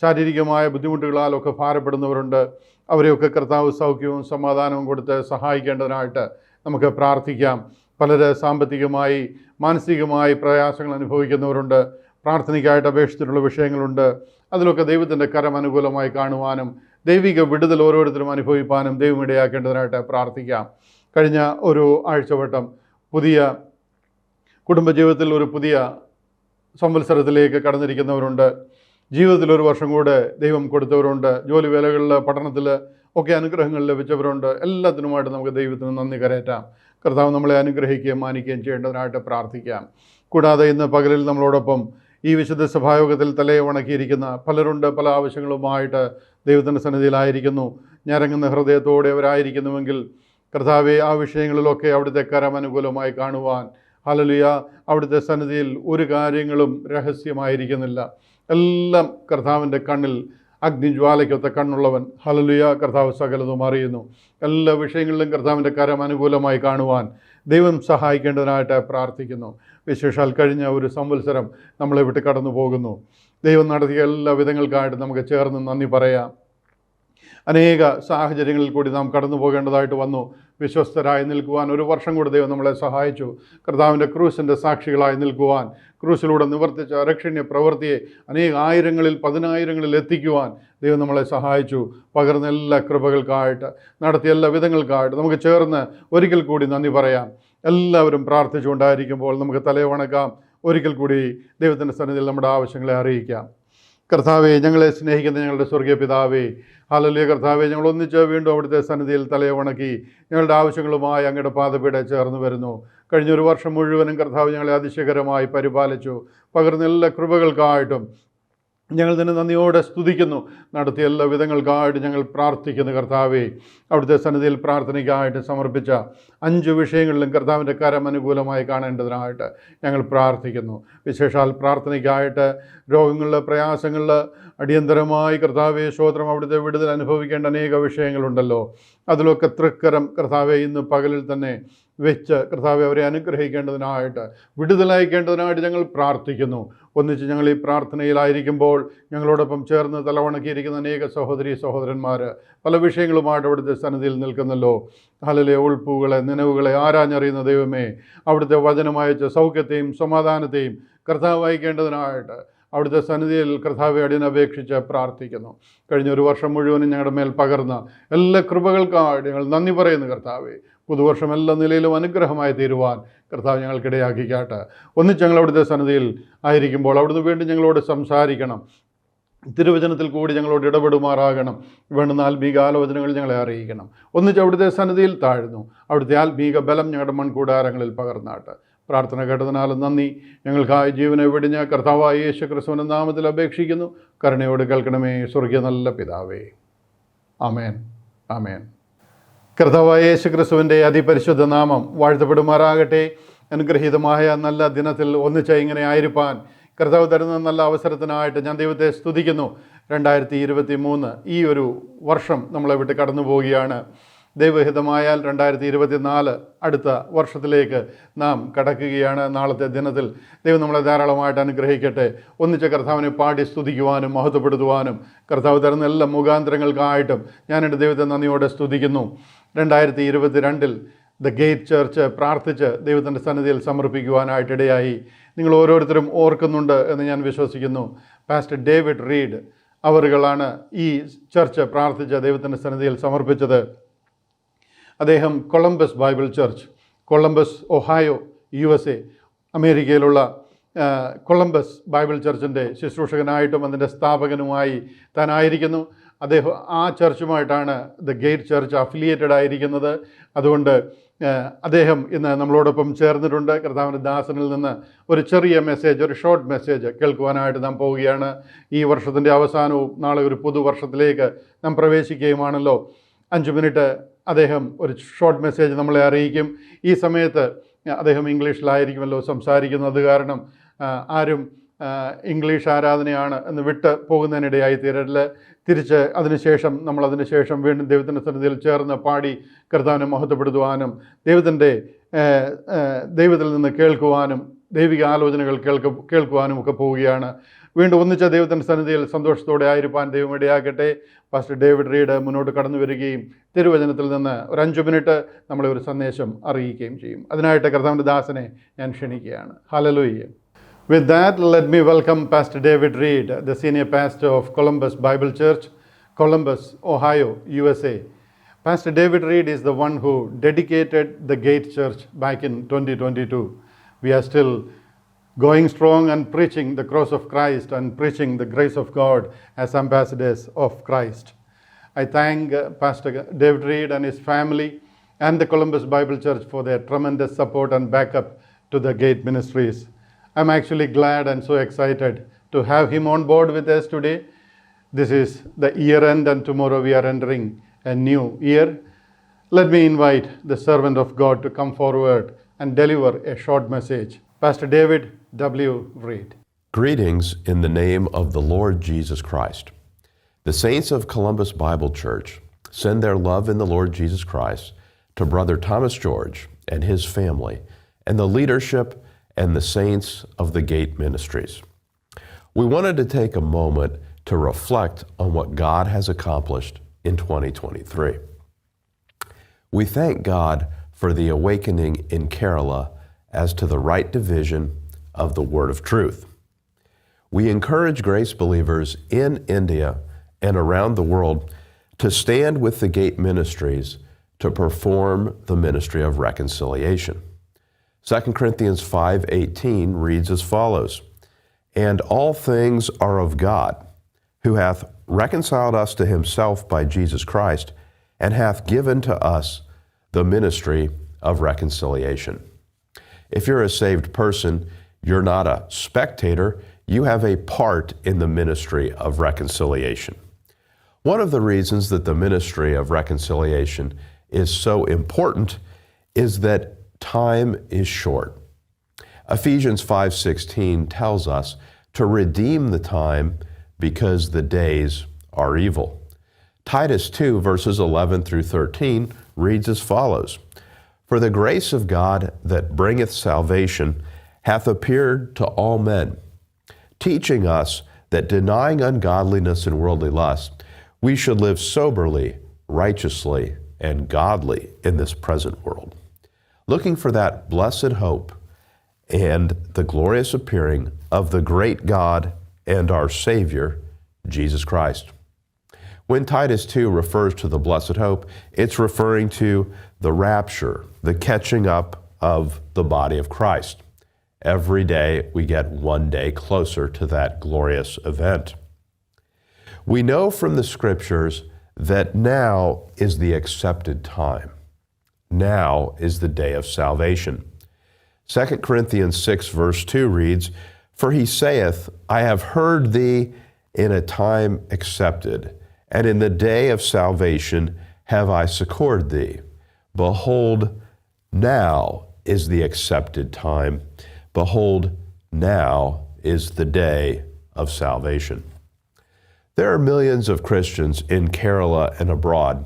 ശാരീരികമായ ബുദ്ധിമുട്ടുകളാലൊക്കെ ഭാരപ്പെടുന്നവരുണ്ട്. അവരെയൊക്കെ കർത്താവ് സൗഖ്യവും സമാധാനവും കൊടുത്ത് സഹായിക്കേണ്ടതിനായിട്ട് നമുക്ക് പ്രാർത്ഥിക്കാം. പലരെ സാമ്പത്തികമായി, മാനസികമായി പ്രയാസങ്ങൾ അനുഭവിക്കുന്നവരുണ്ട്. പ്രാർത്ഥനയ്ക്കായിട്ട് അപേക്ഷിച്ചിട്ടുള്ള വിഷയങ്ങളുണ്ട്. അതിലൊക്കെ ദൈവത്തിൻ്റെ കരം അനുകൂലമായി കാണുവാനും ദൈവിക വിടുതൽ ഓരോരുത്തരും അനുഭവിപ്പാനും ദൈവം ഇടയാക്കേണ്ടതിനായിട്ട് പ്രാർത്ഥിക്കാം. കഴിഞ്ഞ ഒരു ആഴ്ചവട്ടം പുതിയ കുടുംബജീവിതത്തിൽ ഒരു പുതിയ സംവത്സരത്തിലേക്ക് കടന്നിരിക്കുന്നവരുണ്ട്. ജീവിതത്തിൽ ഒരു വർഷം കൂടെ ദൈവം കൊടുത്തവരുണ്ട്. ജോലി വേലകളിൽ, പഠനത്തിൽ ഒക്കെ അനുഗ്രഹങ്ങൾ ലഭിച്ചവരുണ്ട്. എല്ലാത്തിനുമായിട്ട് നമുക്ക് ദൈവത്തിന് നന്ദി കരയറ്റാം. കർത്താവ് നമ്മളെ അനുഗ്രഹിക്കുകയും മാനിക്കുകയും ചെയ്യേണ്ടതിനായിട്ട് പ്രാർത്ഥിക്കാം. കൂടാതെ ഇന്ന് പകലിൽ നമ്മളോടൊപ്പം ഈ വിശുദ്ധ സഭായോഗത്തിൽ തലയെ വണക്കിയിരിക്കുന്ന പലരുണ്ട്. പല ആവശ്യങ്ങളുമായിട്ട് ദൈവത്തിൻ്റെ സന്നിധിയിലായിരിക്കുന്നു. ഞരങ്ങുന്ന ഹൃദയത്തോടെ അവരായിരിക്കുന്നുവെങ്കിൽ കർത്താവെ ആ വിഷയങ്ങളിലൊക്കെ അവിടുത്തെ കരം അനുകൂലമായി കാണുവാൻ, ഹല്ലേലൂയ, അവിടുത്തെ സന്നിധിയിൽ ഒരു കാര്യങ്ങളും രഹസ്യമായിരിക്കുന്നില്ല. എല്ലാം കർത്താവിൻ്റെ കണ്ണിൽ അഗ്നിജ്വാലയ്ക്കൊത്ത കണ്ണുള്ളവൻ. ഹല്ലേലൂയ, കർത്താവ് സകലതും അറിയുന്നു. എല്ലാ വിഷയങ്ങളിലും കർത്താവിൻ്റെ കരം അനുകൂലമായി കാണുവാൻ ദൈവം സഹായിക്കേണ്ടതിനായിട്ട് പ്രാർത്ഥിക്കുന്നു. വിശേഷാൽ കഴിഞ്ഞ ഒരു സംവത്സരം നമ്മളെ വിട്ട് കടന്നു പോകുന്നു. ദൈവം നടത്തിയ എല്ലാ വിധങ്ങൾക്കായിട്ട് നമുക്ക് ചേർന്ന് നന്ദി പറയാം. അനേക സാഹചര്യങ്ങളിൽ കൂടി നാം കടന്നു പോകേണ്ടതായിട്ട് വന്നു. വിശ്വസ്തരായി നിൽക്കുവാൻ ഒരു വർഷം കൂടി ദൈവം നമ്മളെ സഹായിച്ചു. കർത്താവിൻ്റെ ക്രൂസിൻ്റെ സാക്ഷികളായി നിൽക്കുവാൻ, ക്രൂസിലൂടെ നിവർത്തിച്ച രക്ഷണീയ പ്രവൃത്തിയെ അനേക ആയിരങ്ങളിൽ, പതിനായിരങ്ങളിൽ എത്തിക്കുവാൻ ദൈവം നമ്മളെ സഹായിച്ചു. പകർന്ന എല്ലാ കൃപകൾക്കായിട്ട്, നടത്തിയ എല്ലാ വിധങ്ങൾക്കായിട്ട് നമുക്ക് ചേർന്ന് ഒരിക്കൽ കൂടി നന്ദി പറയാം. എല്ലാവരും പ്രാർത്ഥിച്ചുകൊണ്ടായിരിക്കുമ്പോൾ നമുക്ക് തലയെ വണക്കാം. ഒരിക്കൽ കൂടി ദൈവത്തിൻ്റെ സന്നിധിയിൽ നമ്മുടെ ആവശ്യങ്ങളെ അറിയിക്കാം. കർത്താവെ, ഞങ്ങളെ സ്നേഹിക്കുന്ന ഞങ്ങളുടെ സ്വർഗീയ പിതാവേ, ഹല്ലേലൂയ കർത്താവെ, ഞങ്ങൾ ഒന്നിച്ച് വീണ്ടും അവിടുത്തെ സന്നിധിയിൽ തലയെ വണക്കി ഞങ്ങളുടെ ആവശ്യങ്ങളുമായി അങ്ങയുടെ പാദപീഠ ചേർന്ന് വരുന്നു. കഴിഞ്ഞ ഒരു വർഷം മുഴുവനും കർത്താവ് ഞങ്ങളെ അതിശയകരമായി പരിപാലിച്ചു. പകർന്ന എല്ലാ കൃപകൾക്കായിട്ടും ഞങ്ങൾ തന്നെ നന്ദിയോടെ സ്തുതിക്കുന്നു. നടത്തിയ എല്ലാ വിധങ്ങൾക്കായിട്ട് ഞങ്ങൾ പ്രാർത്ഥിക്കുന്നു. കർത്താവെ, അവിടുത്തെ സന്നിധിയിൽ പ്രാർത്ഥനയ്ക്കായിട്ട് സമർപ്പിച്ച 5 വിഷയങ്ങളിലും കർത്താവിൻ്റെ കരം അനുകൂലമായി കാണേണ്ടതിനായിട്ട് ഞങ്ങൾ പ്രാർത്ഥിക്കുന്നു. വിശേഷാൽ പ്രാർത്ഥനയ്ക്കായിട്ട് രോഗങ്ങളിൽ, പ്രയാസങ്ങളിൽ അടിയന്തരമായി കർത്താവെ സ്തോത്രം, അവിടുത്തെ വിടുതൽ അനുഭവിക്കേണ്ട അനേക വിഷയങ്ങളുണ്ടല്ലോ. അതിലൊക്കെ തൃക്കരം കർത്താവെ ഇന്ന് പകലിൽ തന്നെ വെച്ച് കർത്താവെ അവരെ അനുഗ്രഹിക്കേണ്ടതിനായിട്ട്, വിടുതലയക്കേണ്ടതിനായിട്ട് ഞങ്ങൾ പ്രാർത്ഥിക്കുന്നു. ഒന്നിച്ച് ഞങ്ങൾ ഈ പ്രാർത്ഥനയിലായിരിക്കുമ്പോൾ ഞങ്ങളോടൊപ്പം ചേർന്ന് തലവണക്കിയിരിക്കുന്ന അനേക സഹോദരി സഹോദരന്മാർ പല വിഷയങ്ങളുമായിട്ട് അവിടുത്തെ സന്നിധിയിൽ നിൽക്കുന്നല്ലോ. ഹല്ലേലൂയ, ഉൾപ്പുകളെ, നനവുകളെ ആരാഞ്ഞറിയുന്ന ദൈവമേ, അവിടുത്തെ വചനമയച്ച സൗഖ്യത്തെയും സമാധാനത്തെയും കർത്താവ് അയക്കേണ്ടതിനായിട്ട് അവിടുത്തെ സന്നിധിയിൽ കർത്താവെ അടിയനപേക്ഷിച്ച് പ്രാർത്ഥിക്കുന്നു. കഴിഞ്ഞ ഒരു വർഷം മുഴുവനും ഞങ്ങളുടെ മേൽ പകർന്ന എല്ലാ കൃപകൾക്കായിട്ട് ഞങ്ങൾ നന്ദി പറയുന്നു. കർത്താവെ, പുതുവർഷം എല്ലാ നിലയിലും അനുഗ്രഹമായി തീരുവാൻ കർത്താവ് ഞങ്ങൾക്കിടയാക്കിക്കാട്ടെ. ഒന്നിച്ച് ഞങ്ങൾ അവിടുത്തെ സന്നിധിയിൽ ആയിരിക്കുമ്പോൾ അവിടുന്ന് വീണ്ടും ഞങ്ങളോട് സംസാരിക്കണം. തിരുവചനത്തിൽ കൂടി ഞങ്ങളോട് ഇടപെടുമാറാകണം. വേണ്ടുന്ന ആത്മീക ആലോചനകൾ ഞങ്ങളെ അറിയിക്കണം. ഒന്നിച്ച് അവിടുത്തെ സന്നിധിയിൽ താഴ്ന്നു. അവിടുത്തെ ആത്മീക ബലം ഞങ്ങളുടെ മൺകൂടാരങ്ങളിൽ പകർന്നാട്ട്. പ്രാർത്ഥന കേട്ടതിനാലും നന്ദി. ഞങ്ങൾക്കായി ജീവനെ വെടിഞ്ഞ കർത്താവായ യേശു ക്രിസ്തുവിന്റെ നാമത്തിൽ അപേക്ഷിക്കുന്നു. കരുണയോട് കേൾക്കണമേ സ്വർഗീയ നല്ല പിതാവേ. ആമേൻ, ആമേൻ. കർത്താവായ യേശു ക്രിസ്തുവിൻ്റെ അതിപരിശുദ്ധ നാമം വാഴ്ത്തപ്പെടുമാറാകട്ടെ. അനുഗ്രഹീതമായ നല്ല ദിനത്തിൽ ഒന്നിച്ച് ഇങ്ങനെ ആയിരിക്കാൻ കർത്താവ് തരുന്ന നല്ല അവസരത്തിനായിട്ട് ഞാൻ ദൈവത്തെ സ്തുതിക്കുന്നു. 2023 ഈ ഒരു വർഷം നമ്മളെ വിട്ട് കടന്നു പോവുകയാണ്. ദൈവഹിതമായാൽ 2024 അടുത്ത വർഷത്തിലേക്ക് നാം കടക്കുകയാണ്. നാളത്തെ ദിനത്തിൽ ദൈവം നമ്മളെ ധാരാളമായിട്ട് അനുഗ്രഹിക്കട്ടെ. ഒന്നിച്ച് കർത്താവിനെ പാടി സ്തുതിക്കുവാനും മഹത്വപ്പെടുത്തുവാനും കർത്താവ് തരുന്ന എല്ലാ മുഖാന്തരങ്ങൾക്കായിട്ടും ഞാൻ എൻ്റെ ദൈവത്തെ നന്ദിയോടെ സ്തുതിക്കുന്നു. 2022 ദ ഗേറ്റ് ചർച്ച് പ്രാർത്ഥിച്ച് ദൈവത്തിൻ്റെ സന്നിധിയിൽ സമർപ്പിക്കുവാനായിട്ടിടയായി. നിങ്ങൾ ഓരോരുത്തരും ഓർക്കുന്നുണ്ട് എന്ന് ഞാൻ വിശ്വസിക്കുന്നു. പാസ്റ്റർ ഡേവിഡ് റീഡ് അവറുകളാണ് ഈ ചർച്ച് പ്രാർത്ഥിച്ച് ദൈവത്തിൻ്റെ സന്നിധിയിൽ സമർപ്പിച്ചത്. അദ്ദേഹം Columbus Bible church, Columbus Ohio USA അമേരിക്കയിലുള്ള കൊളംബസ് ബൈബിൾ ചർച്ചിൻ്റെ ശുശ്രൂഷകനായിട്ടും അതിൻ്റെ സ്ഥാപകനുമായി താനായിരിക്കുന്നു. അദ്ദേഹം ആ ചർച്ചുമായിട്ടാണ് ദ ഗേറ്റ് ചർച്ച് അഫിലിയേറ്റഡ് ആയിരിക്കുന്നത്. അതുകൊണ്ട് അദ്ദേഹം ഇന്ന് നമ്മളോടൊപ്പം ചേർന്നിട്ടുണ്ട്. കർത്താവിൻ്റെ ദാസനിൽ നിന്ന് ഒരു ചെറിയ മെസ്സേജ്, ഒരു ഷോർട്ട് മെസ്സേജ് കേൾക്കുവാനായിട്ട് നാം പോവുകയാണ്. ഈ വർഷത്തിൻ്റെ അവസാനവും നാളെ ഒരു പുതുവർഷത്തിലേക്ക് നാം പ്രവേശിക്കുകയുമാണല്ലോ. 5 മിനിറ്റ് അദ്ദേഹം ഒരു ഷോർട്ട് മെസ്സേജ് നമ്മളെ അറിയിക്കും. ഈ സമയത്ത് അദ്ദേഹം ഇംഗ്ലീഷിലായിരിക്കുമല്ലോ സംസാരിക്കുന്നത്. കാരണം ആരും ഇംഗ്ലീഷ് ആരാധനയാണ് എന്ന് വിട്ട് പോകുന്നതിനിടയായി തീരരുത്. തിരിച്ച് അതിനുശേഷം ശേഷം വീണ്ടും ദൈവത്തിൻ്റെ സന്നിധിയിൽ ചേർന്ന് പാടി കർത്താവിനെ മഹത്വപ്പെടുത്തുവാനും ദൈവത്തിൽ നിന്ന് കേൾക്കുവാനും ദൈവിക ആലോചനകൾ കേൾക്കുവാനും ഒക്കെ പോവുകയാണ്. വീണ്ടും ഒന്നിച്ച ദൈവത്തിൻ്റെ സന്നിധിയിൽ സന്തോഷത്തോടെ ആയിരിക്കാൻ ദൈവം ഇടയാക്കട്ടെ. പാസ്റ്റർ ഡേവിഡ് റീഡ് മുന്നോട്ട് കടന്നു വരികയും തിരുവചനത്തിൽ നിന്ന് ഒരു 5 മിനിറ്റ് നമ്മളെ ഒരു സന്ദേശം അറിയിക്കുകയും ചെയ്യും. അതിനായിട്ട് കർത്താവിൻ്റെ ദാസനെ ഞാൻ ക്ഷണിക്കുകയാണ്. Hallelujah. With that, let me welcome Pastor David Reed, the senior pastor of Columbus Bible Church, Columbus, Ohio, USA. Pastor David Reed is the one who dedicated the Gate Church back in 2022. We are still going strong and preaching the cross of Christ and preaching the grace of God as ambassadors of Christ. I thank Pastor David Reed and his family and the Columbus Bible Church for their tremendous support and backup to the Gate Ministries. I'm actually glad and so excited to have him on board with us today. This is the year end and tomorrow we are entering a new year. Let me invite the servant of God to come forward and deliver a short message. Pastor David W. Reed. Greetings in the name of the Lord Jesus Christ. The saints of Columbus Bible Church send their love in the Lord Jesus Christ to Brother Thomas George and his family and the leadership and the saints of the Gate Ministries. We wanted to take a moment to reflect on what God has accomplished in 2023. We thank God for the awakening in Kerala as to the right division of the word of truth. We encourage grace believers in India and around the world to stand with the Gate Ministries to perform the ministry of reconciliation. 2 Corinthians 5:18 reads as follows, "And all things are of God, who hath reconciled us to himself by Jesus Christ, and hath given to us the ministry of reconciliation." If you're a saved person, you're not a spectator, you have a part in the ministry of reconciliation. One of the reasons that the ministry of reconciliation is so important is that time is short. Ephesians 5:16 tells us to redeem the time because the days are evil. Titus 2 verses 11 through 13 reads as follows, "For the grace of God that bringeth salvation hath appeared to all men, teaching us that denying ungodliness and worldly lust, we should live soberly, righteously, and godly in this present world, looking for that blessed hope and the glorious appearing of the great God and our Savior, Jesus Christ." When Titus 2 refers to the blessed hope, it's referring to the rapture, the catching up of the body of Christ. Every day we get one day closer to that glorious event. We know from the scriptures that now is the accepted time. Now is the day of salvation. 2 Corinthians 6 verse 2 reads, "For he saith, I have heard thee in a time accepted, and in the day of salvation have I succored thee. Behold, now is the accepted time. Behold, now is the day of salvation." There are millions of Christians in Kerala and abroad.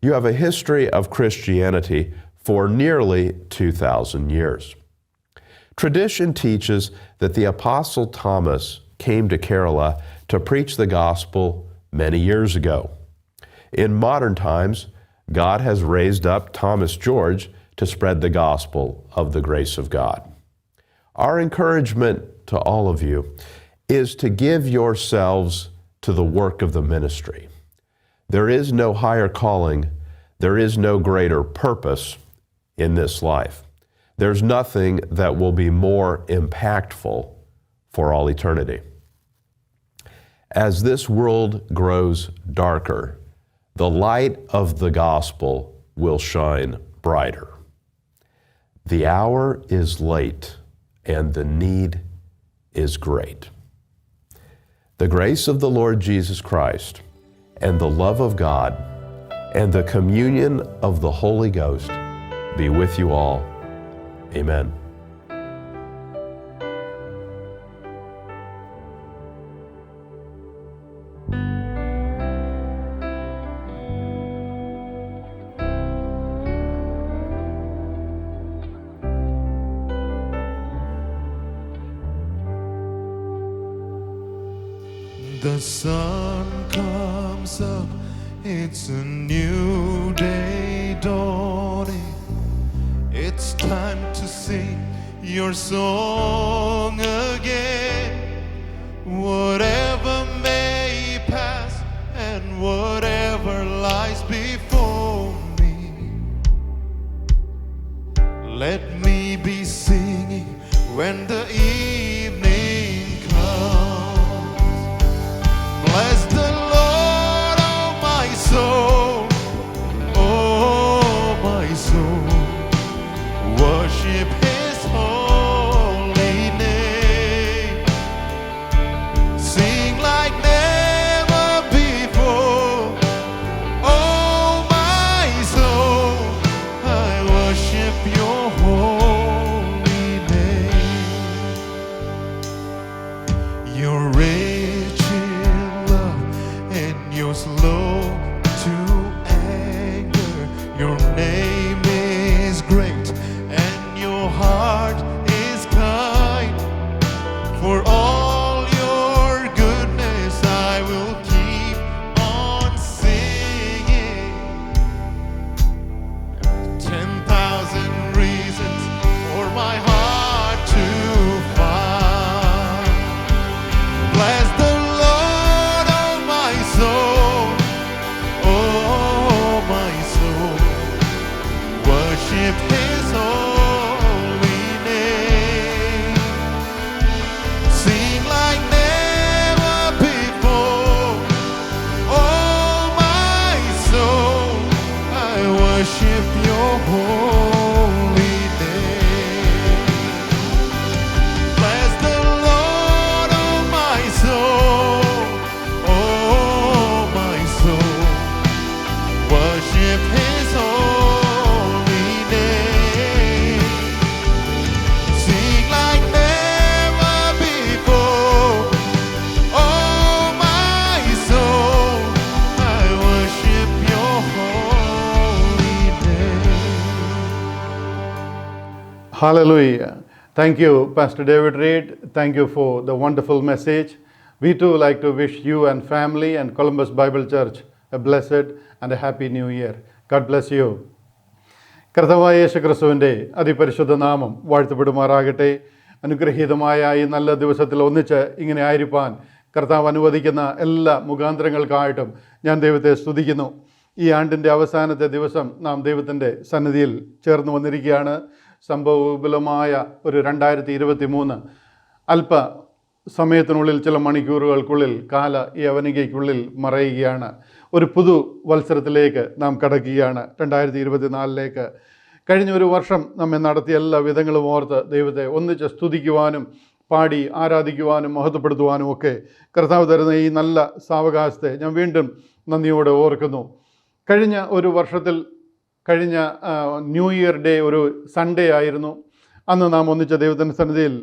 You have a history of Christianity for nearly 2,000 years. Tradition teaches that the Apostle Thomas came to Kerala to preach the gospel many years ago. In modern times, God has raised up Thomas George to spread the gospel of the grace of God. Our encouragement to all of you is to give yourselves to the work of the ministry. There is no higher calling, there is no greater purpose in this life. There's nothing that will be more impactful for all eternity. As this world grows darker, the light of the gospel will shine brighter. The hour is late and the need is great. The grace of the Lord Jesus Christ and the love of God and the communion of the Holy Ghost be with you all. Amen. The sun comes up, it's a new day dawning. It's time to sing your song again. Whatever may pass and whatever lies before me, let me be singing when the evening comes. Bless the Lord, oh my soul, oh my soul. Worship His holy name. Sing like never before. Oh my soul, I worship your holy name. You're rich in love and you're slow to anger. Your name is great and your heart is kind. For all your goodness I will keep on singing. 10,000 reasons for my heart to find. Bless the Lord, oh my soul, oh my soul. Worship His holy name. Sing like never before. Oh my soul, I worship your holy name. Bless the Lord, oh my soul, oh my soul. Worship His holy name. Sing like never before. Oh my soul, I worship your holy name. Hallelujah. Thank you, Pastor David Reed. Thank you for the wonderful message. We too like to wish you and family and Columbus Bible Church a blessed and a happy new year. God bless you. കർത്താവായ യേശുക്രിസ്തുവിൻ്റെ അതിപരിശുദ്ധ നാമം വാഴ്ത്തപ്പെടുമാറാകട്ടെ. അനുഗ്രഹീതമായ ഈ നല്ല ദിവസത്തിൽ ഒന്നിച്ച് ഇങ്ങനെ ആയിരിക്കാൻ കർത്താവ് അനുവദിക്കുന്ന എല്ലാ മുഖാന്തരങ്ങൾക്കായിട്ടും ഞാൻ ദൈവത്തെ സ്തുതിക്കുന്നു. ഈ ആണ്ടിൻ്റെ അവസാനത്തെ ദിവസം നാം ദൈവത്തിൻ്റെ സന്നിധിയിൽ ചേർന്ന് വന്നിരിക്കുകയാണ്. സംഭവവിപുലമായ ഒരു 2023 അല്പ സമയത്തിനുള്ളിൽ, ചില മണിക്കൂറുകൾക്കുള്ളിൽ, കാല യവനികയ്ക്കുള്ളിൽ മറയുകയാണ്. ഒരു പുതു വത്സരത്തിലേക്ക് നാം കടക്കുകയാണ്, 2024 കഴിഞ്ഞ ഒരു വർഷം നമ്മെ നടത്തിയ എല്ലാ വിധങ്ങളും ഓർത്ത് ദൈവത്തെ ഒന്നിച്ച് സ്തുതിക്കുവാനും പാടി ആരാധിക്കുവാനും മഹത്വപ്പെടുത്തുവാനും ഒക്കെ കർത്താവ് തരുന്ന ഈ നല്ല സാവകാശത്തെ ഞാൻ വീണ്ടും നന്ദിയോടെ ഓർക്കുന്നു. കഴിഞ്ഞ ഒരു വർഷത്തിൽ, കഴിഞ്ഞ ന്യൂ ഇയർ ഡേ ഒരു സൺഡേ ആയിരുന്നു. അന്ന് നാം ഒന്നിച്ച ദൈവത്തിൻ്റെ സന്നിധിയിൽ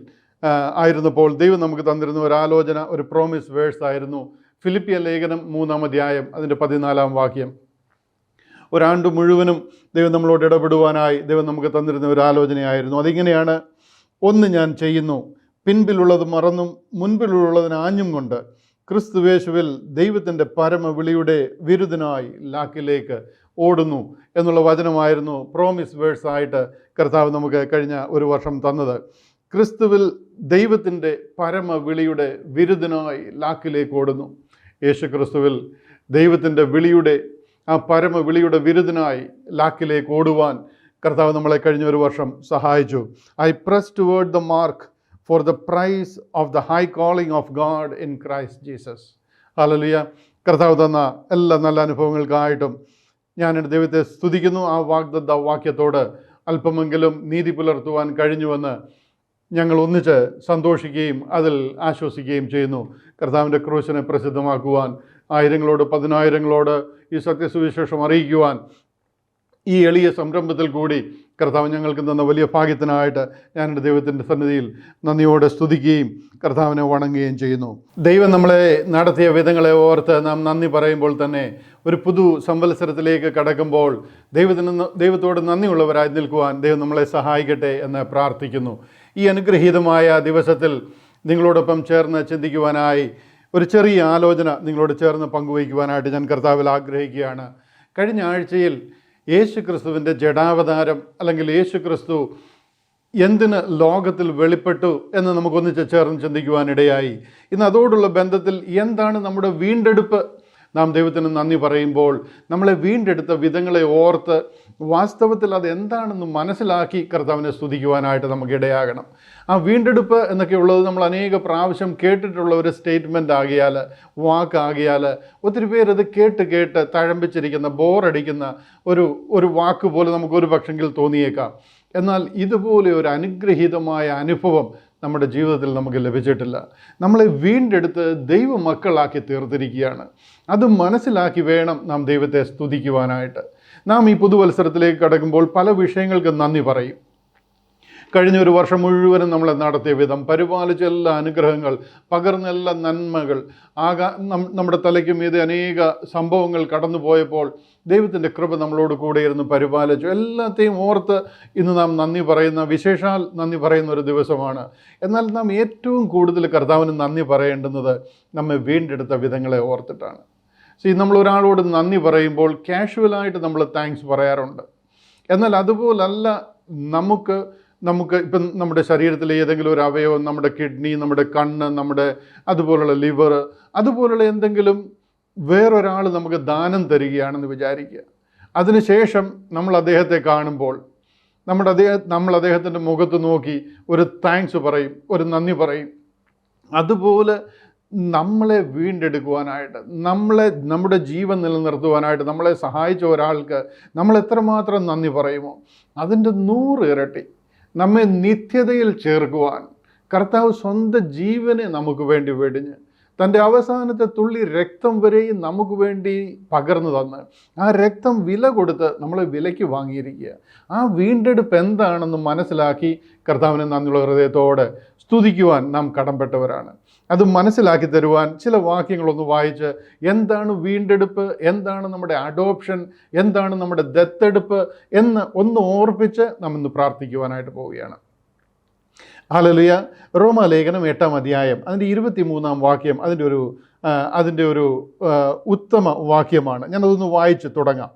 ആയിരുന്നപ്പോൾ ദൈവം നമുക്ക് തന്നിരുന്ന ഒരു ആലോചന, ഒരു പ്രോമിസ് വേഴ്സ് ആയിരുന്നു ഫിലിപ്പിയ ലേഖനം 3-ാം അധ്യായം അതിൻ്റെ 14-ാം വാക്യം. ഒരാണ്ട് മുഴുവനും ദൈവം നമ്മളോട് ഇടപെടുവാനായി ദൈവം നമുക്ക് തന്നിരുന്ന ഒരു ആലോചനയായിരുന്നു. അതിങ്ങനെയാണ്: ഒന്ന് ഞാൻ ചെയ്യുന്നു, പിൻപിലുള്ളത് മറന്നും മുൻപിലുള്ളതിന് ആഞ്ഞും കൊണ്ട് ക്രിസ്തുവേശുവിൽ ദൈവത്തിൻ്റെ പരമവിളിയുടെ വിരുദ്ധനായി ലാക്കിലേക്ക് ഓടുന്നു എന്നുള്ള വചനമായിരുന്നു പ്രോമിസ് വേഴ്സ് ആയിട്ട് കർത്താവ് നമുക്ക് കഴിഞ്ഞ ഒരു വർഷം തന്നത്. ക്രിസ്തുവിൽ ദൈവത്തിൻ്റെ പരമവിളിയുടെ വിരുദ്ധനായി ലാക്കിലേക്ക് ഓടുന്നു. യേശു ക്രിസ്തുവിൽ ദൈവത്തിൻ്റെ വിളിയുടെ, ആ പരമവിളിയുടെ വിരുദ്ധനായി ലാക്കിലേക്ക് ഓടുവാൻ കർത്താവ് നമ്മളെ കഴിഞ്ഞ ഒരു വർഷം സഹായിച്ചു. I press toward the mark for the prize of the high calling of God in Christ Jesus. Hallelujah. കർത്താവ് തന്ന എല്ലാ നല്ല അനുഭവങ്ങൾക്കായിട്ടും ഞാൻ എൻ്റെ ദൈവത്തെ സ്തുതിക്കുന്നു. ആ വാക്യത്തോട് അല്പമെങ്കിലും നീതി പുലർത്തുവാൻ കഴിഞ്ഞുവെന്ന് ഞങ്ങൾ ഒന്നിച്ച് സന്തോഷിക്കുകയും അതിൽ ആശ്വസിക്കുകയും ചെയ്യുന്നു. കർത്താവിൻ്റെ ക്രൂശിനെ പ്രസിദ്ധമാക്കുവാൻ, ആയിരങ്ങളോട് പതിനായിരങ്ങളോട് ഈ സത്യസുവിശേഷം അറിയിക്കുവാൻ ഈ എളിയ സംരംഭത്തിൽ കൂടി കർത്താവ് ഞങ്ങൾക്ക് തന്ന വലിയ ഭാഗ്യത്തിനായിട്ട് ഞാൻ എൻ്റെ ദൈവത്തിൻ്റെ സന്നിധിയിൽ നന്ദിയോടെ സ്തുതിക്കുകയും കർത്താവിനെ വണങ്ങുകയും ചെയ്യുന്നു. ദൈവം നമ്മളെ നടത്തിയ വിധങ്ങളെ ഓർത്ത് നാം നന്ദി പറയുമ്പോൾ തന്നെ ഒരു പുതു സംവത്സരത്തിലേക്ക് കടക്കുമ്പോൾ ദൈവത്തോട് നന്ദിയുള്ളവരായി നിൽക്കുവാൻ ദൈവം നമ്മളെ സഹായിക്കട്ടെ എന്ന് പ്രാർത്ഥിക്കുന്നു. ഈ അനുഗ്രഹീതമായ ദിവസത്തിൽ നിങ്ങളോടൊപ്പം ചേർന്ന് ചിന്തിക്കുവാനായി ഒരു ചെറിയ ആലോചന നിങ്ങളോട് ചേർന്ന് പങ്കുവയ്ക്കുവാനായിട്ട് ഞാൻ കർത്താവിൽ ആഗ്രഹിക്കുകയാണ്. കഴിഞ്ഞ ആഴ്ചയിൽ യേശു ക്രിസ്തുവിൻ്റെ ജഡാവതാരം, അല്ലെങ്കിൽ യേശു ക്രിസ്തു എന്തിന് ലോകത്തിൽ വെളിപ്പെട്ടു എന്ന് നമുക്കൊന്നിച്ച് ചേർന്ന് ചിന്തിക്കുവാനിടയായി. ഇന്ന് അതോടുള്ള ബന്ധത്തിൽ എന്താണ് നമ്മുടെ വീണ്ടെടുപ്പ്? നാം ദൈവത്തിന് നന്ദി പറയുമ്പോൾ നമ്മളെ വീണ്ടെടുത്ത വിധങ്ങളെ ഓർത്ത് വാസ്തവത്തിൽ അതെന്താണെന്ന് മനസ്സിലാക്കി കർത്താവിനെ സ്തുതിക്കുവാനായിട്ട് നമുക്കിടയാകണം. ആ വീണ്ടെടുപ്പ് എന്നൊക്കെ ഉള്ളത് നമ്മൾ അനേക പ്രാവശ്യം കേട്ടിട്ടുള്ള ഒരു സ്റ്റേറ്റ്മെൻ്റ് ആകിയാൽ, വാക്കാകിയാൽ ഒത്തിരി പേരത് കേട്ട് തഴമ്പിച്ചിരിക്കുന്ന, ബോറടിക്കുന്ന ഒരു വാക്ക് പോലെ നമുക്കൊരു പക്ഷെങ്കിൽ തോന്നിയേക്കാം. എന്നാൽ ഇതുപോലെ ഒരു അനുഗ്രഹീതമായ അനുഭവം നമ്മുടെ ജീവിതത്തിൽ നമുക്ക് ലഭിച്ചിട്ടില്ല. നമ്മളെ വീണ്ടെടുത്ത് ദൈവമക്കളാക്കി തീർത്തിരിക്കുകയാണ്. അത് മനസ്സിലാക്കി വേണം നാം ദൈവത്തെ സ്തുതിക്കുവാനായിട്ട്. നാം ഈ പുതുവത്സരത്തിലേക്ക് കടക്കുമ്പോൾ പല വിഷയങ്ങൾക്ക് നന്ദി പറയും. കഴിഞ്ഞ ഒരു വർഷം മുഴുവനും നമ്മളെ നടത്തിയ വിധം, പരിപാലിച്ച എല്ലാ അനുഗ്രഹങ്ങൾ, പകർന്ന എല്ലാ നന്മകൾ, നമ്മുടെ തലയ്ക്ക് മീതെ അനേക സംഭവങ്ങൾ കടന്നു പോയപ്പോൾ ദൈവത്തിൻ്റെ കൃപ നമ്മളോട് കൂടെ ഇരുന്ന് പരിപാലിച്ചു. എല്ലാത്തെയും ഓർത്ത് ഇന്ന് നാം വിശേഷാൽ നന്ദി പറയുന്ന ഒരു ദിവസമാണ്. എന്നാൽ നാം ഏറ്റവും കൂടുതൽ കർത്താവിന് നന്ദി പറയേണ്ടുന്നത് നമ്മെ വീണ്ടെടുത്ത വിധങ്ങളെ ഓർത്തിട്ടാണ്. നമ്മൾ ഒരാളോട് നന്ദി പറയുമ്പോൾ കാഷ്വലായിട്ട് നമ്മൾ താങ്ക്സ് പറയാറുണ്ട്. എന്നാൽ അതുപോലല്ല നമുക്ക് ഇപ്പം നമ്മുടെ ശരീരത്തിലെ ഏതെങ്കിലും ഒരു അവയവം, നമ്മുടെ കിഡ്നി, നമ്മുടെ കണ്ണ്, അതുപോലുള്ള ലിവർ, അതുപോലുള്ള എന്തെങ്കിലും വേറൊരാൾ നമുക്ക് ദാനം തരികയാണെന്ന് വിചാരിക്കുക. അതിനുശേഷം നമ്മൾ അദ്ദേഹത്തെ കാണുമ്പോൾ നമ്മൾ അദ്ദേഹത്തിൻ്റെ മുഖത്ത് നോക്കി ഒരു താങ്ക്സ് പറയും, ഒരു നന്ദി പറയും. അതുപോലെ നമ്മളെ വീണ്ടെടുക്കുവാനായിട്ട്, നമ്മുടെ ജീവൻ നിലനിർത്തുവാനായിട്ട് നമ്മളെ സഹായിച്ച ഒരാൾക്ക് നമ്മൾ എത്രമാത്രം നന്ദി പറയുമോ അതിൻ്റെ 100 ഇരട്ടി നമ്മെ നിത്യതയിൽ ചേർക്കുവാൻ കർത്താവ് സ്വന്തം ജീവനെ നമുക്ക് വേണ്ടി വെടിഞ്ഞ് തൻ്റെ അവസാനത്തെ തുള്ളി രക്തം വരെയും നമുക്ക് വേണ്ടി പകർന്നു തന്ന് ആ രക്തം വില കൊടുത്ത് നമ്മളെ വിലയ്ക്ക് വാങ്ങിയിരിക്കുക. ആ വീണ്ടെടുപ്പ് എന്താണെന്ന് മനസ്സിലാക്കി കർത്താവിനെ നന്ദിയുള്ള ഹൃദയത്തോടെ സ്തുതിക്കുവാൻ നാം കടംപ്പെട്ടവരാണ്. അത് മനസ്സിലാക്കി തരുവാൻ ചില വാക്യങ്ങളൊന്ന് വായിച്ച് എന്താണ് വീണ്ടെടുപ്പ്, എന്താണ് നമ്മുടെ അഡോപ്ഷൻ, എന്താണ് നമ്മുടെ ദത്തെടുപ്പ് എന്ന് ഒന്ന് ഓർപ്പിച്ച് നാം ഇന്ന് പ്രാർത്ഥിക്കുവാനായിട്ട് പോവുകയാണ്. ഹല്ലേലൂയ. റോമാലേഖനം 8-ാം അധ്യായം അതിൻ്റെ 23-ാം വാക്യം അതിൻ്റെ ഒരു ഉത്തമ വാക്യമാണ്. ഞാനതൊന്ന് വായിച്ച് തുടങ്ങാം.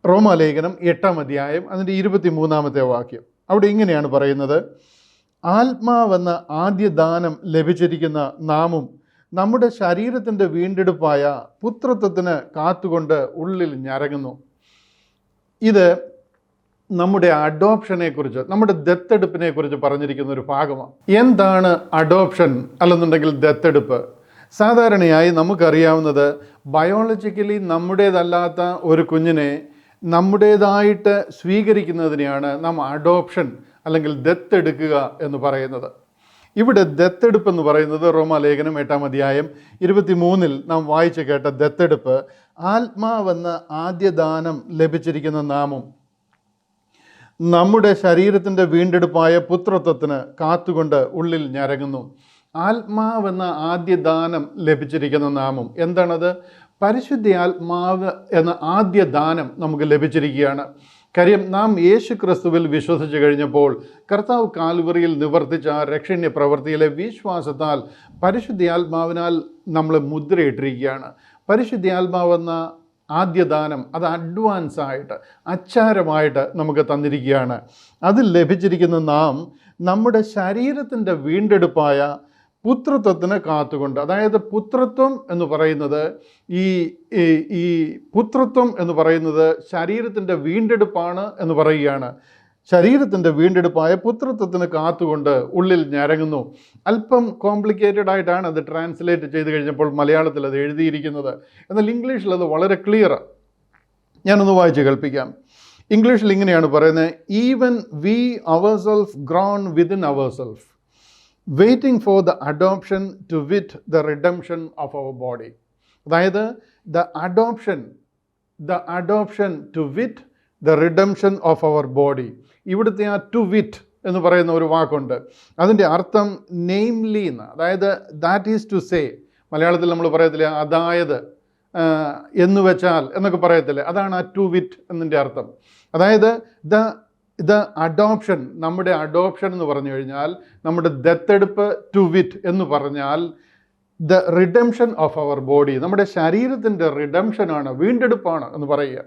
റോമാലേഖനം 8-ാം അധ്യായം അതിൻ്റെ 23-ാമത്തെ വാക്യം. അവിടെ ഇങ്ങനെയാണ് പറയുന്നത്: ആത്മാവെന്ന ആദ്യ ദാനം ലഭിച്ചിരിക്കുന്ന നാമും നമ്മുടെ ശരീരത്തിൻ്റെ വീണ്ടെടുപ്പായ പുത്രത്വത്തിന് കാത്തുകൊണ്ട് ഉള്ളിൽ ഞരങ്ങുന്നു. ഇത് നമ്മുടെ അഡോപ്ഷനെക്കുറിച്ച്, നമ്മുടെ ദത്തെടുപ്പിനെക്കുറിച്ച് പറഞ്ഞിരിക്കുന്ന ഒരു ഭാഗമാണ്. എന്താണ് അഡോപ്ഷൻ അല്ലെന്നുണ്ടെങ്കിൽ ദത്തെടുപ്പ്? സാധാരണയായി നമുക്കറിയാവുന്നത് ബയോളജിക്കലി നമ്മുടേതല്ലാത്ത ഒരു കുഞ്ഞിനെ നമ്മുടേതായിട്ട് സ്വീകരിക്കുന്നതിനെയാണ് നാം അഡോപ്ഷൻ അല്ലെങ്കിൽ ദത്തെടുക്കുക എന്ന് പറയുന്നത്. ഇവിടെ ദത്തെടുപ്പ് എന്ന് പറയുന്നത് റോമാലേഖനം 8-ാം അധ്യായം 23 നാം വായിച്ച് കേട്ട ദത്തെടുപ്പ്, ആത്മാവെന്ന ആദ്യദാനം ലഭിച്ചിരിക്കുന്ന നാമും നമ്മുടെ ശരീരത്തിൻ്റെ വീണ്ടെടുപ്പായ പുത്രത്വത്തിന് കാത്തുകൊണ്ട് ഉള്ളിൽ ഞരങ്ങുന്നു. ആത്മാവെന്ന ആദ്യദാനം ലഭിച്ചിരിക്കുന്ന നാമും എന്താണത്? പരിശുദ്ധ ആത്മാവ് എന്ന ആദ്യദാനം നമുക്ക് ലഭിച്ചിരിക്കുകയാണ്. കാര്യം നാം യേശു ക്രിസ്തുവിൽ വിശ്വസിച്ച് കഴിഞ്ഞപ്പോൾ കർത്താവ് കാൽവറിയിൽ നിവർത്തിച്ച ആ രക്ഷണ്യ പ്രവൃത്തിയിലെ വിശ്വാസത്താൽ പരിശുദ്ധാത്മാവിനാൽ നമ്മൾ മുദ്രയിട്ടിരിക്കുകയാണ്. പരിശുദ്ധാത്മാവെന്ന ആദ്യദാനം അത് അഡ്വാൻസ് ആയിട്ട്, അച്ചാരമായിട്ട് നമുക്ക് തന്നിരിക്കുകയാണ്. അതിൽ ലഭിച്ചിരിക്കുന്ന നാം നമ്മുടെ ശരീരത്തിൻ്റെ വീണ്ടെടുപ്പായ പുത്രത്വത്തിന് കാത്തുകൊണ്ട്, അതായത് പുത്രത്വം എന്ന് പറയുന്നത് ഈ പുത്രത്വം എന്ന് പറയുന്നത് ശരീരത്തിൻ്റെ വീണ്ടെടുപ്പാണ് എന്ന് പറയുകയാണ്. ശരീരത്തിൻ്റെ വീണ്ടെടുപ്പായ പുത്രത്വത്തിന് കാത്തുകൊണ്ട് ഉള്ളിൽ ഞരങ്ങുന്നു. അല്പം കോംപ്ലിക്കേറ്റഡ് ആയിട്ടാണ് അത് ട്രാൻസ്ലേറ്റ് ചെയ്ത് കഴിഞ്ഞപ്പോൾ മലയാളത്തിൽ അത് എഴുതിയിരിക്കുന്നത്. എന്നാൽ ഇംഗ്ലീഷിൽ അത് വളരെ ക്ലിയറാണ്. ഞാനൊന്ന് വായിച്ച് കേൾപ്പിക്കാം. ഇംഗ്ലീഷിൽ ഇങ്ങനെയാണ് പറയുന്നത്: even we ourselves groan within ourselves, waiting for the adoption to wit the redemption of our body. അതായത് the adoption to wit the redemption of our body. ഇവിടുത്തെ ആ to wit എന്ന് പറയുന്ന ഒരു വാക്കുണ്ട്. അതിൻ്റെ അർത്ഥം നെയിംലി എന്ന്, അതായത് ദാറ്റ് ഈസ് ടു സേ. മലയാളത്തിൽ നമ്മൾ പറയത്തില്ലേ അതായത് എന്ന് വെച്ചാൽ എന്നൊക്കെ പറയത്തില്ലേ, അതാണ് ആ to wit എന്നതിൻ്റെ അർത്ഥം. അതായത് ദ അഡോപ്ഷൻ, നമ്മുടെ അഡോപ്ഷൻ എന്ന് പറഞ്ഞു കഴിഞ്ഞാൽ നമ്മുടെ ദത്തെടുപ്പ്, ടു വിറ്റ് എന്ന് പറഞ്ഞാൽ the redemption of our body, നമ്മുടെ ശരീരത്തിൻ്റെ റിഡംഷനാണ്, വീണ്ടെടുപ്പാണ് എന്ന് പറയുക.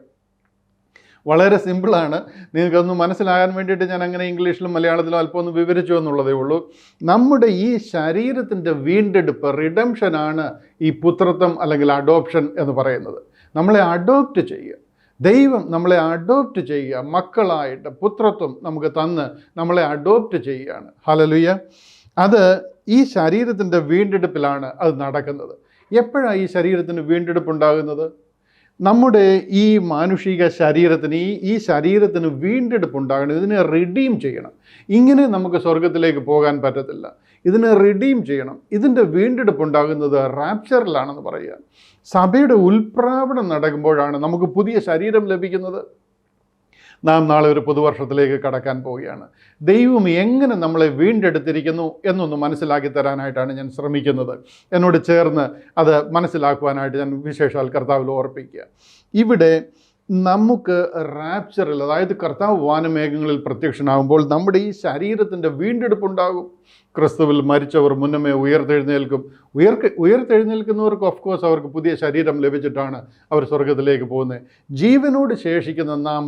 വളരെ സിമ്പിളാണ്. നിങ്ങൾക്കൊന്ന് മനസ്സിലാകാൻ വേണ്ടിയിട്ട് ഞാൻ അങ്ങനെ ഇംഗ്ലീഷിലും മലയാളത്തിലും അല്പം ഒന്ന് വിവരിച്ചു എന്നുള്ളതേ ഉള്ളൂ. നമ്മുടെ ഈ ശരീരത്തിൻ്റെ വീണ്ടെടുപ്പ്, റിഡംഷനാണ് ഈ പുത്രത്വം അല്ലെങ്കിൽ അഡോപ്ഷൻ എന്ന് പറയുന്നത്. നമ്മളെ അഡോപ്റ്റ് ചെയ്യുക, ദൈവം നമ്മളെ അഡോപ്റ്റ് ചെയ്യുക, മക്കളായിട്ട് പുത്രത്വം നമുക്ക് തന്ന് നമ്മളെ അഡോപ്റ്റ് ചെയ്യുകയാണ്. ഹല്ലേലൂയ. അത് ഈ ശരീരത്തിൻ്റെ വീണ്ടെടുപ്പിലാണ് അത് നടക്കുന്നത്. എപ്പോഴാണ് ഈ ശരീരത്തിന് വീണ്ടെടുപ്പ് ഉണ്ടാകുന്നത്? നമ്മുടെ ഈ മാനുഷിക ശരീരത്തിന്, ഈ ശരീരത്തിന് വീണ്ടെടുപ്പ് ഉണ്ടാകണം. ഇതിനെ റിഡീം ചെയ്യണം. ഇങ്ങനെ നമുക്ക് സ്വർഗത്തിലേക്ക് പോകാൻ പറ്റത്തില്ല. ഇതിനെ റിഡീം ചെയ്യണം. ഇതിൻ്റെ വീണ്ടെടുപ്പ് ഉണ്ടാകുന്നത് റാപ്ചറിലാണെന്ന് പറയുക. സഭയുടെ ഉൽപ്രാവണം നടക്കുമ്പോഴാണ് നമുക്ക് പുതിയ ശരീരം ലഭിക്കുന്നത്. നാം നാളെ ഒരു പുതുവർഷത്തിലേക്ക് കടക്കാൻ പോവുകയാണ്. ദൈവം എങ്ങനെ നമ്മളെ വീണ്ടെടുത്തിരിക്കുന്നു എന്നൊന്ന് മനസ്സിലാക്കി തരാനായിട്ടാണ് ഞാൻ ശ്രമിക്കുന്നത്. എന്നോട് ചേർന്ന് അത് മനസ്സിലാക്കുവാനായിട്ട് ഞാൻ വിശേഷാൽ കർത്താവിൽ ഓർപ്പിക്കുക. ഇവിടെ നമുക്ക് റാപ്ചറിൽ, അതായത് കർത്താവ് വാനമേഘങ്ങളിൽ പ്രത്യക്ഷനാകുമ്പോൾ നമ്മുടെ ഈ ശരീരത്തിൻ്റെ വീണ്ടെടുപ്പുണ്ടാകും. ക്രിസ്തുവിൽ മരിച്ചവർ മുന്നമേ ഉയർത്തെഴുന്നേൽക്കും. ഉയർത്തെഴുന്നേൽക്കുന്നവർക്ക് ഓഫ് കോഴ്സ് അവർക്ക് പുതിയ ശരീരം ലഭിച്ചിട്ടാണ് അവർ സ്വർഗത്തിലേക്ക് പോകുന്നത്. ജീവനോട് ശേഷിക്കുന്ന നാം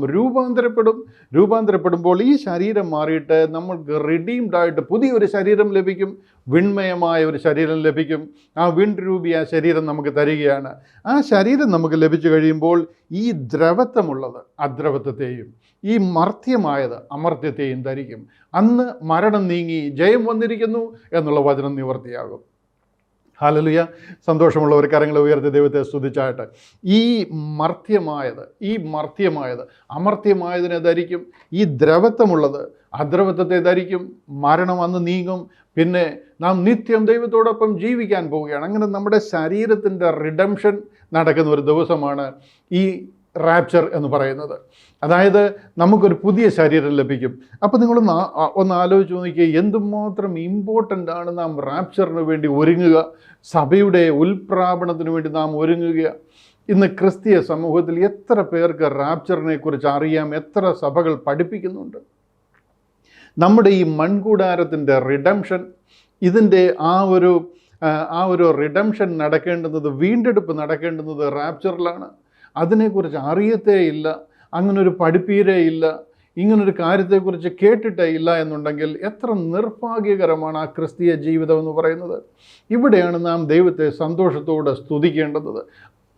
രൂപാന്തരപ്പെടുമ്പോൾ ഈ ശരീരം മാറിയിട്ട് നമ്മൾക്ക് റിഡീംഡായിട്ട് പുതിയൊരു ശരീരം ലഭിക്കും. വിൺമയമായ ഒരു ശരീരം ലഭിക്കും. ആ വീണ്ടുരൂപിയായ ശരീരം നമുക്ക് തരികയാണ്. ആ ശരീരം നമുക്ക് ലഭിച്ചു കഴിയുമ്പോൾ ഈ ദ്രവത്വമുള്ളത് അദ്രവത്വത്തെയും ഈ മർത്യമായത് അമർത്യത്തെയും ധരിക്കും. അന്ന് മരണം നീങ്ങി ജയം വന്നിരിക്കുന്നു എന്നുള്ള വചനം നിവർത്തിയാകും. ഹല്ലേലൂയ. സന്തോഷമുള്ളവർ കരങ്ങളെ ഉയർത്തി ദൈവത്തെ സ്തുതിച്ചായിട്ട്. ഈ മർത്യമായത് അമർത്യമായതിനെ ധരിക്കും. ഈ ദ്രവത്വമുള്ളത് അദ്രവത്വത്തെ ധരിക്കും. മരണം അന്ന് നീങ്ങും. പിന്നെ നാം നിത്യം ദൈവത്തോടൊപ്പം ജീവിക്കാൻ പോവുകയാണ്. അങ്ങനെ നമ്മുടെ ശരീരത്തിൻ്റെ റിഡംഷൻ നടക്കുന്ന ഒരു ദിവസമാണ് ഈ റാപ്ചർ എന്ന് പറയുന്നത്. അതായത് നമുക്കൊരു പുതിയ ശരീരം ലഭിക്കും. അപ്പോൾ നിങ്ങളൊന്ന് ആലോചിച്ച് നോക്കിക്കുക, എന്തുമാത്രം ഇമ്പോർട്ടൻ്റ് ആണ് നാം റാപ്ചറിന് വേണ്ടി ഒരുങ്ങുക, സഭയുടെ ഉൽപ്രാപണത്തിന് വേണ്ടി നാം ഒരുങ്ങുക. ഇന്ന് ക്രിസ്തീയ സമൂഹത്തിൽ എത്ര പേർക്ക് റാപ്ചറിനെ കുറിച്ച് അറിയാം? എത്ര സഭകൾ പഠിപ്പിക്കുന്നുണ്ട്? നമ്മുടെ ഈ മൺകൂടാരത്തിൻ്റെ റിഡംഷൻ, ഇതിൻ്റെ ആ ഒരു റിഡംഷൻ നടക്കേണ്ടുന്നത്, വീണ്ടെടുപ്പ് നടക്കേണ്ടുന്നത് റാപ്ചറിലാണ്. അതിനെക്കുറിച്ച് അറിയത്തേ ഇല്ല, അങ്ങനൊരു പഠിപ്പീരേ ഇല്ല, ഇങ്ങനൊരു കാര്യത്തെക്കുറിച്ച് കേട്ടിട്ടേ ഇല്ല എന്നുണ്ടെങ്കിൽ എത്ര നിർഭാഗ്യകരമാണ് ആ ക്രിസ്തീയ ജീവിതം എന്ന് പറയുന്നത്. ഇവിടെയാണ് നാം ദൈവത്തെ സന്തോഷത്തോടെ സ്തുതിക്കേണ്ടത്.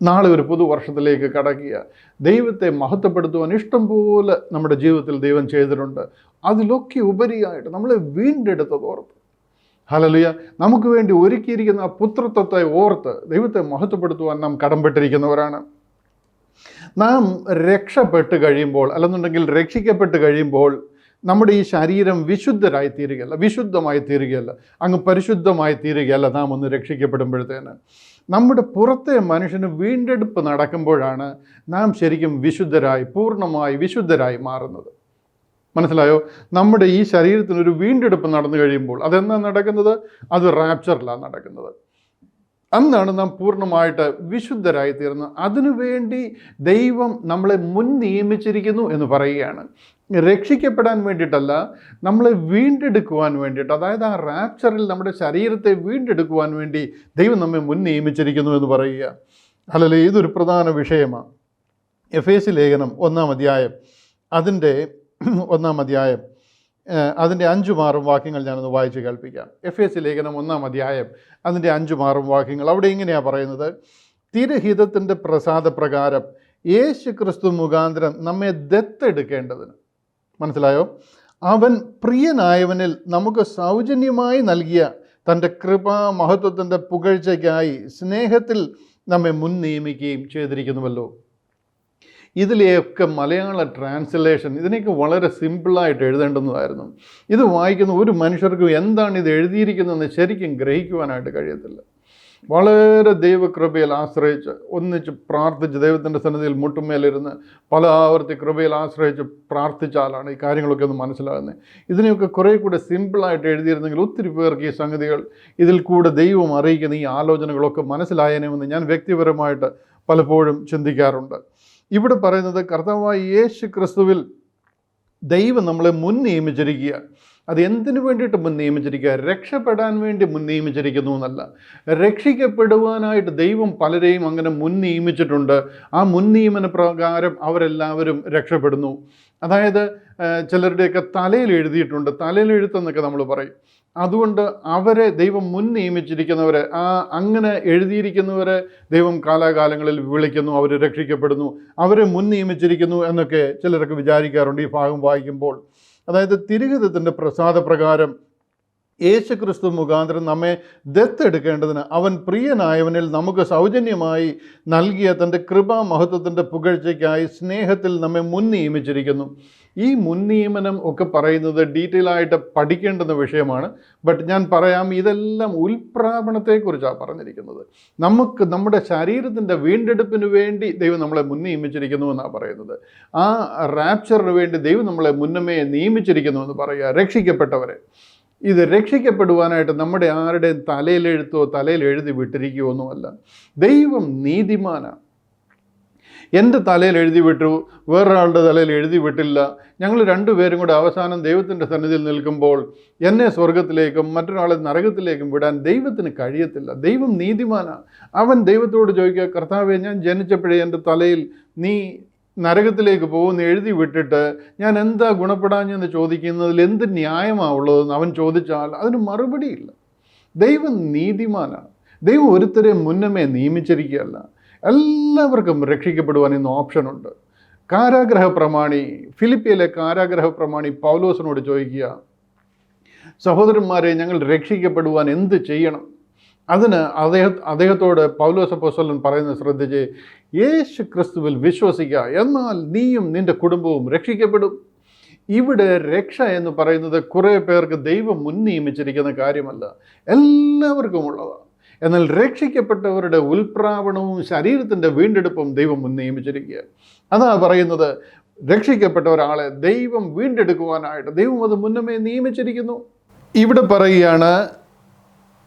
നാളെ ഒരു പുതുവർഷത്തിലേക്ക് കടക്കുക. ദൈവത്തെ മഹത്വപ്പെടുത്തുവാൻ ഇഷ്ടം പോലെ നമ്മുടെ ജീവിതത്തിൽ ദൈവം ചെയ്തിട്ടുണ്ട്. അതിലൊക്കെ ഉപരിയായിട്ട് നമ്മളെ വീണ്ടെടുത്തത് ഓർത്ത്, ഹല്ലേലൂയ, നമുക്ക് വേണ്ടി ഒരുക്കിയിരിക്കുന്ന ആ പുത്രത്വത്തെ ഓർത്ത് ദൈവത്തെ മഹത്വപ്പെടുത്തുവാൻ നാം കടംപെട്ടിരിക്കുന്നവരാണ്. നാം രക്ഷപ്പെട്ട് കഴിയുമ്പോൾ, അല്ലെന്നുണ്ടെങ്കിൽ രക്ഷിക്കപ്പെട്ട് കഴിയുമ്പോൾ നമ്മുടെ ഈ ശരീരം വിശുദ്ധമായി തീരുകയല്ല, വിശുദ്ധമായി തീരുകയല്ല, അങ്ങ് പരിശുദ്ധമായി തീരുകയല്ല. നാം ഒന്ന് രക്ഷിക്കപ്പെടുമ്പോഴത്തേന് നമ്മുടെ പുറത്തെ മനുഷ്യന് വീണ്ടെടുപ്പ് നടക്കുമ്പോഴാണ് നാം ശരിക്കും വിശുദ്ധരായി, പൂർണ്ണമായി വിശുദ്ധരായി മാറുന്നത്. മനസ്സിലായോ? നമ്മുടെ ഈ ശരീരത്തിനൊരു വീണ്ടെടുപ്പ് നടന്നു കഴിയുമ്പോൾ അതെന്നാ നടക്കുന്നത്? അത് റാപ്ചറിലാണ് നടക്കുന്നത്. അന്നാണ് നാം പൂർണ്ണമായിട്ട് വിശുദ്ധരായി തീർന്നത്. അതിനുവേണ്ടി ദൈവം നമ്മളെ മുൻ നിയമിച്ചിരിക്കുന്നു എന്ന് പറയുകയാണ്. രക്ഷിക്കപ്പെടാൻ വേണ്ടിയിട്ടല്ല, നമ്മളെ വീണ്ടെടുക്കുവാൻ വേണ്ടിയിട്ട്, അതായത് ആ റാപ്ചറിൽ നമ്മുടെ ശരീരത്തെ വീണ്ടെടുക്കുവാൻ വേണ്ടി ദൈവം നമ്മെ മുൻ നിയമിച്ചിരിക്കുന്നു എന്ന് പറയുക. അല്ലല്ലേ, ഇതൊരു പ്രധാന വിഷയമാണ്. എഫേസ്യ ലേഖനം 1-ാം അധ്യായം അതിൻ്റെ 1-ാം അധ്യായം അതിൻ്റെ 5-6 വാക്യങ്ങൾ ഞാനൊന്ന് വായിച്ച് കേൾപ്പിക്കാം. എഫേസ്യ ലേഖനം 1-ാം അധ്യായം അതിൻ്റെ 5-6 വാക്യങ്ങൾ. അവിടെ ഇങ്ങനെയാണ് പറയുന്നത്: തിരുഹിതത്തിൻ്റെ പ്രസാദപ്രകാരം യേശു ക്രിസ്തു മുഖാന്തരം നമ്മെ ദത്തെടുക്കേണ്ടതിന്. മനസ്സിലായോ? അവൻ പ്രിയനായവനിൽ നമുക്ക് സൗജന്യമായി നൽകിയ തൻ്റെ കൃപാ മഹത്വത്തിൻ്റെ പുകഴ്ചയ്ക്കായി സ്നേഹത്തിൽ നമ്മെ മുൻ നിയമിക്കുകയും ചെയ്തിരിക്കുന്നുവല്ലോ. ഇതിലെയൊക്കെ മലയാള ട്രാൻസ്ലേഷൻ ഇതിനെയൊക്കെ വളരെ സിമ്പിളായിട്ട് എഴുതേണ്ടുന്നതായിരുന്നു. ഇത് വായിക്കുന്ന ഒരു മനുഷ്യർക്കും എന്താണ് ഇത് എഴുതിയിരിക്കുന്നതെന്ന് ശരിക്കും ഗ്രഹിക്കുവാനായിട്ട് കഴിയത്തില്ല. വളരെ ദൈവകൃപയിൽ ആശ്രയിച്ച് ഒന്നിച്ച് പ്രാർത്ഥിച്ച് ദൈവത്തിൻ്റെ സന്നിധിയിൽ മുട്ടുമേലിരുന്ന് പല ആവർത്തി കൃപയിൽ ആശ്രയിച്ച് പ്രാർത്ഥിച്ചാലാണ് ഈ കാര്യങ്ങളൊക്കെ ഒന്ന് മനസ്സിലാകുന്നത്. ഇതിനെയൊക്കെ കുറേ കൂടെ സിമ്പിളായിട്ട് എഴുതിയിരുന്നെങ്കിൽ ഒത്തിരി പേർക്ക് ഈ സംഗതികൾ, ഇതിൽ കൂടെ ദൈവം അറിയിക്കുന്ന ഈ ആലോചനകളൊക്കെ മനസ്സിലായേനെന്ന് ഞാൻ വ്യക്തിപരമായിട്ട് പലപ്പോഴും ചിന്തിക്കാറുണ്ട്. ഇവിടെ പറയുന്നത് കർത്താവായ യേശു ക്രിസ്തുവിൽ ദൈവം നമ്മളെ മുൻ നിയമിച്ചിരിക്കുക. അത് എന്തിനു വേണ്ടിയിട്ട് മുൻ നിയമിച്ചിരിക്കുക? രക്ഷപ്പെടാൻ വേണ്ടി മുൻ നിയമിച്ചിരിക്കുന്നു എന്നല്ല. രക്ഷിക്കപ്പെടുവാനായിട്ട് ദൈവം പലരെയും അങ്ങനെ മുൻ നിയമിച്ചിട്ടുണ്ട്. ആ മുൻ നിയമന പ്രകാരം അവരെല്ലാവരും രക്ഷപ്പെടുന്നു. അതായത് ചിലരുടെയൊക്കെ തലയിൽ എഴുതിയിട്ടുണ്ട്, തലയിൽ എഴുത്തെന്നൊക്കെ നമ്മൾ പറയും. അതുകൊണ്ട് അവരെ ദൈവം മുൻ നിയമിച്ചിരിക്കുന്നവരെ, അങ്ങനെ എഴുതിയിരിക്കുന്നവരെ ദൈവം കാലാകാലങ്ങളിൽ വിളിക്കുന്നു, അവർ രക്ഷിക്കപ്പെടുന്നു, അവരെ മുൻ നിയമിച്ചിരിക്കുന്നു എന്നൊക്കെ ചിലരൊക്കെ വിചാരിക്കാറുണ്ട് ഈ ഭാഗം വായിക്കുമ്പോൾ. അതായത് തിരുഹിതത്തിൻ്റെ പ്രസാദപ്രകാരം യേശു ക്രിസ്തു മുഖാന്തരം നമ്മെ ദത്തെടുക്കേണ്ടതിന് അവൻ പ്രിയനായവനിൽ നമുക്ക് സൗജന്യമായി നൽകിയ തൻ്റെ കൃപാ മഹത്വത്തിൻ്റെ പുകഴ്ചയ്ക്കായി സ്നേഹത്തിൽ നമ്മെ മുൻ നിയമിച്ചിരിക്കുന്നു. ഈ മുൻ നിയമനം ഒക്കെ പറയുന്നത് ഡീറ്റെയിൽ ആയിട്ട് പഠിക്കേണ്ടുന്ന വിഷയമാണ്. ബട്ട് ഞാൻ പറയാം, ഇതെല്ലാം ഉൽപ്രാപണത്തെക്കുറിച്ചാണ് പറഞ്ഞിരിക്കുന്നത്. നമുക്ക് നമ്മുടെ ശരീരത്തിൻ്റെ വീണ്ടെടുപ്പിന് വേണ്ടി ദൈവം നമ്മളെ മുൻ നിയമിച്ചിരിക്കുന്നു എന്നാണ് പറയുന്നത്. ആ റാപ്ചറിന് വേണ്ടി ദൈവം നമ്മളെ മുന്നമേ നിയമിച്ചിരിക്കുന്നു എന്ന് പറയുക. രക്ഷിക്കപ്പെട്ടവരെ, ഇത് രക്ഷിക്കപ്പെടുവാനായിട്ട് നമ്മുടെ ആരുടെയും തലയിൽ എഴുതി വിട്ടിരിക്കുകയോ ഒന്നുമല്ല. ദൈവം നീതിമാനാണ്. എൻ്റെ തലയിൽ എഴുതി വിട്ടു, വേറൊരാളുടെ തലയിൽ എഴുതി വിട്ടില്ല. ഞങ്ങൾ രണ്ടുപേരും കൂടെ അവസാനം ദൈവത്തിൻ്റെ സന്നിധിയിൽ നിൽക്കുമ്പോൾ എന്നെ സ്വർഗത്തിലേക്കും മറ്റൊരാളെ നരകത്തിലേക്കും വിടാൻ ദൈവത്തിന് കഴിയത്തില്ല. ദൈവം നീതിമാനാണ്. അവൻ ദൈവത്തോട് ചോദിക്കുക, കർത്താവേ, ഞാൻ ജനിച്ചപ്പോഴേ എൻ്റെ തലയിൽ നീ നരകത്തിലേക്ക് പോകുന്ന എഴുതി വിട്ടിട്ട് ഞാൻ എന്താ ഗുണപ്പെടാഞ്ഞെന്ന് ചോദിക്കുന്നതിൽ എന്ത് ന്യായമാണ് ഉള്ളതെന്ന് അവൻ ചോദിച്ചാൽ അതിന് മറുപടിയില്ല. ദൈവം നീതിമാനാണ്. ദൈവം ഒരുത്തരെ മുന്നമേ നിയമിച്ചിരിക്കുകയല്ല. എല്ലാവർക്കും രക്ഷിക്കപ്പെടുവാൻ ഇന്ന് ഓപ്ഷനുണ്ട്. കാരാഗ്രഹ പ്രമാണി, ഫിലിപ്പിയിലെ കാരാഗ്രഹ പ്രമാണി പൗലോസിനോട് ചോദിക്കുക, സഹോദരന്മാരെ, ഞങ്ങൾ രക്ഷിക്കപ്പെടുവാൻ എന്ത് ചെയ്യണം? അതിന് അദ്ദേഹത്തോട് പൗലോസ് അപ്പോസ്തലൻ പറയുന്നത് ശ്രദ്ധിച്ച്, യേശു ക്രിസ്തുവിൽ വിശ്വസിക്കുക, എന്നാൽ നീയും നിൻ്റെ കുടുംബവും രക്ഷിക്കപ്പെടും. ഇവിടെ രക്ഷ എന്ന് പറയുന്നത് കുറേ പേർക്ക് ദൈവം മുൻ നിയമിച്ചിരിക്കുന്ന കാര്യമല്ല, എല്ലാവർക്കും ഉള്ളതാണ്. എന്നാൽ രക്ഷിക്കപ്പെട്ടവരുടെ ഉൽപ്രാവണവും ശരീരത്തിൻ്റെ വീണ്ടെടുപ്പും ദൈവം മുൻ നിയമിച്ചിരിക്കുക. അതാ പറയുന്നത്, രക്ഷിക്കപ്പെട്ട ഒരാളെ ദൈവം വീണ്ടെടുക്കുവാനായിട്ട് ദൈവം അത് മുന്നമേ നിയമിച്ചിരിക്കുന്നു. ഇവിടെ പറയുകയാണ്,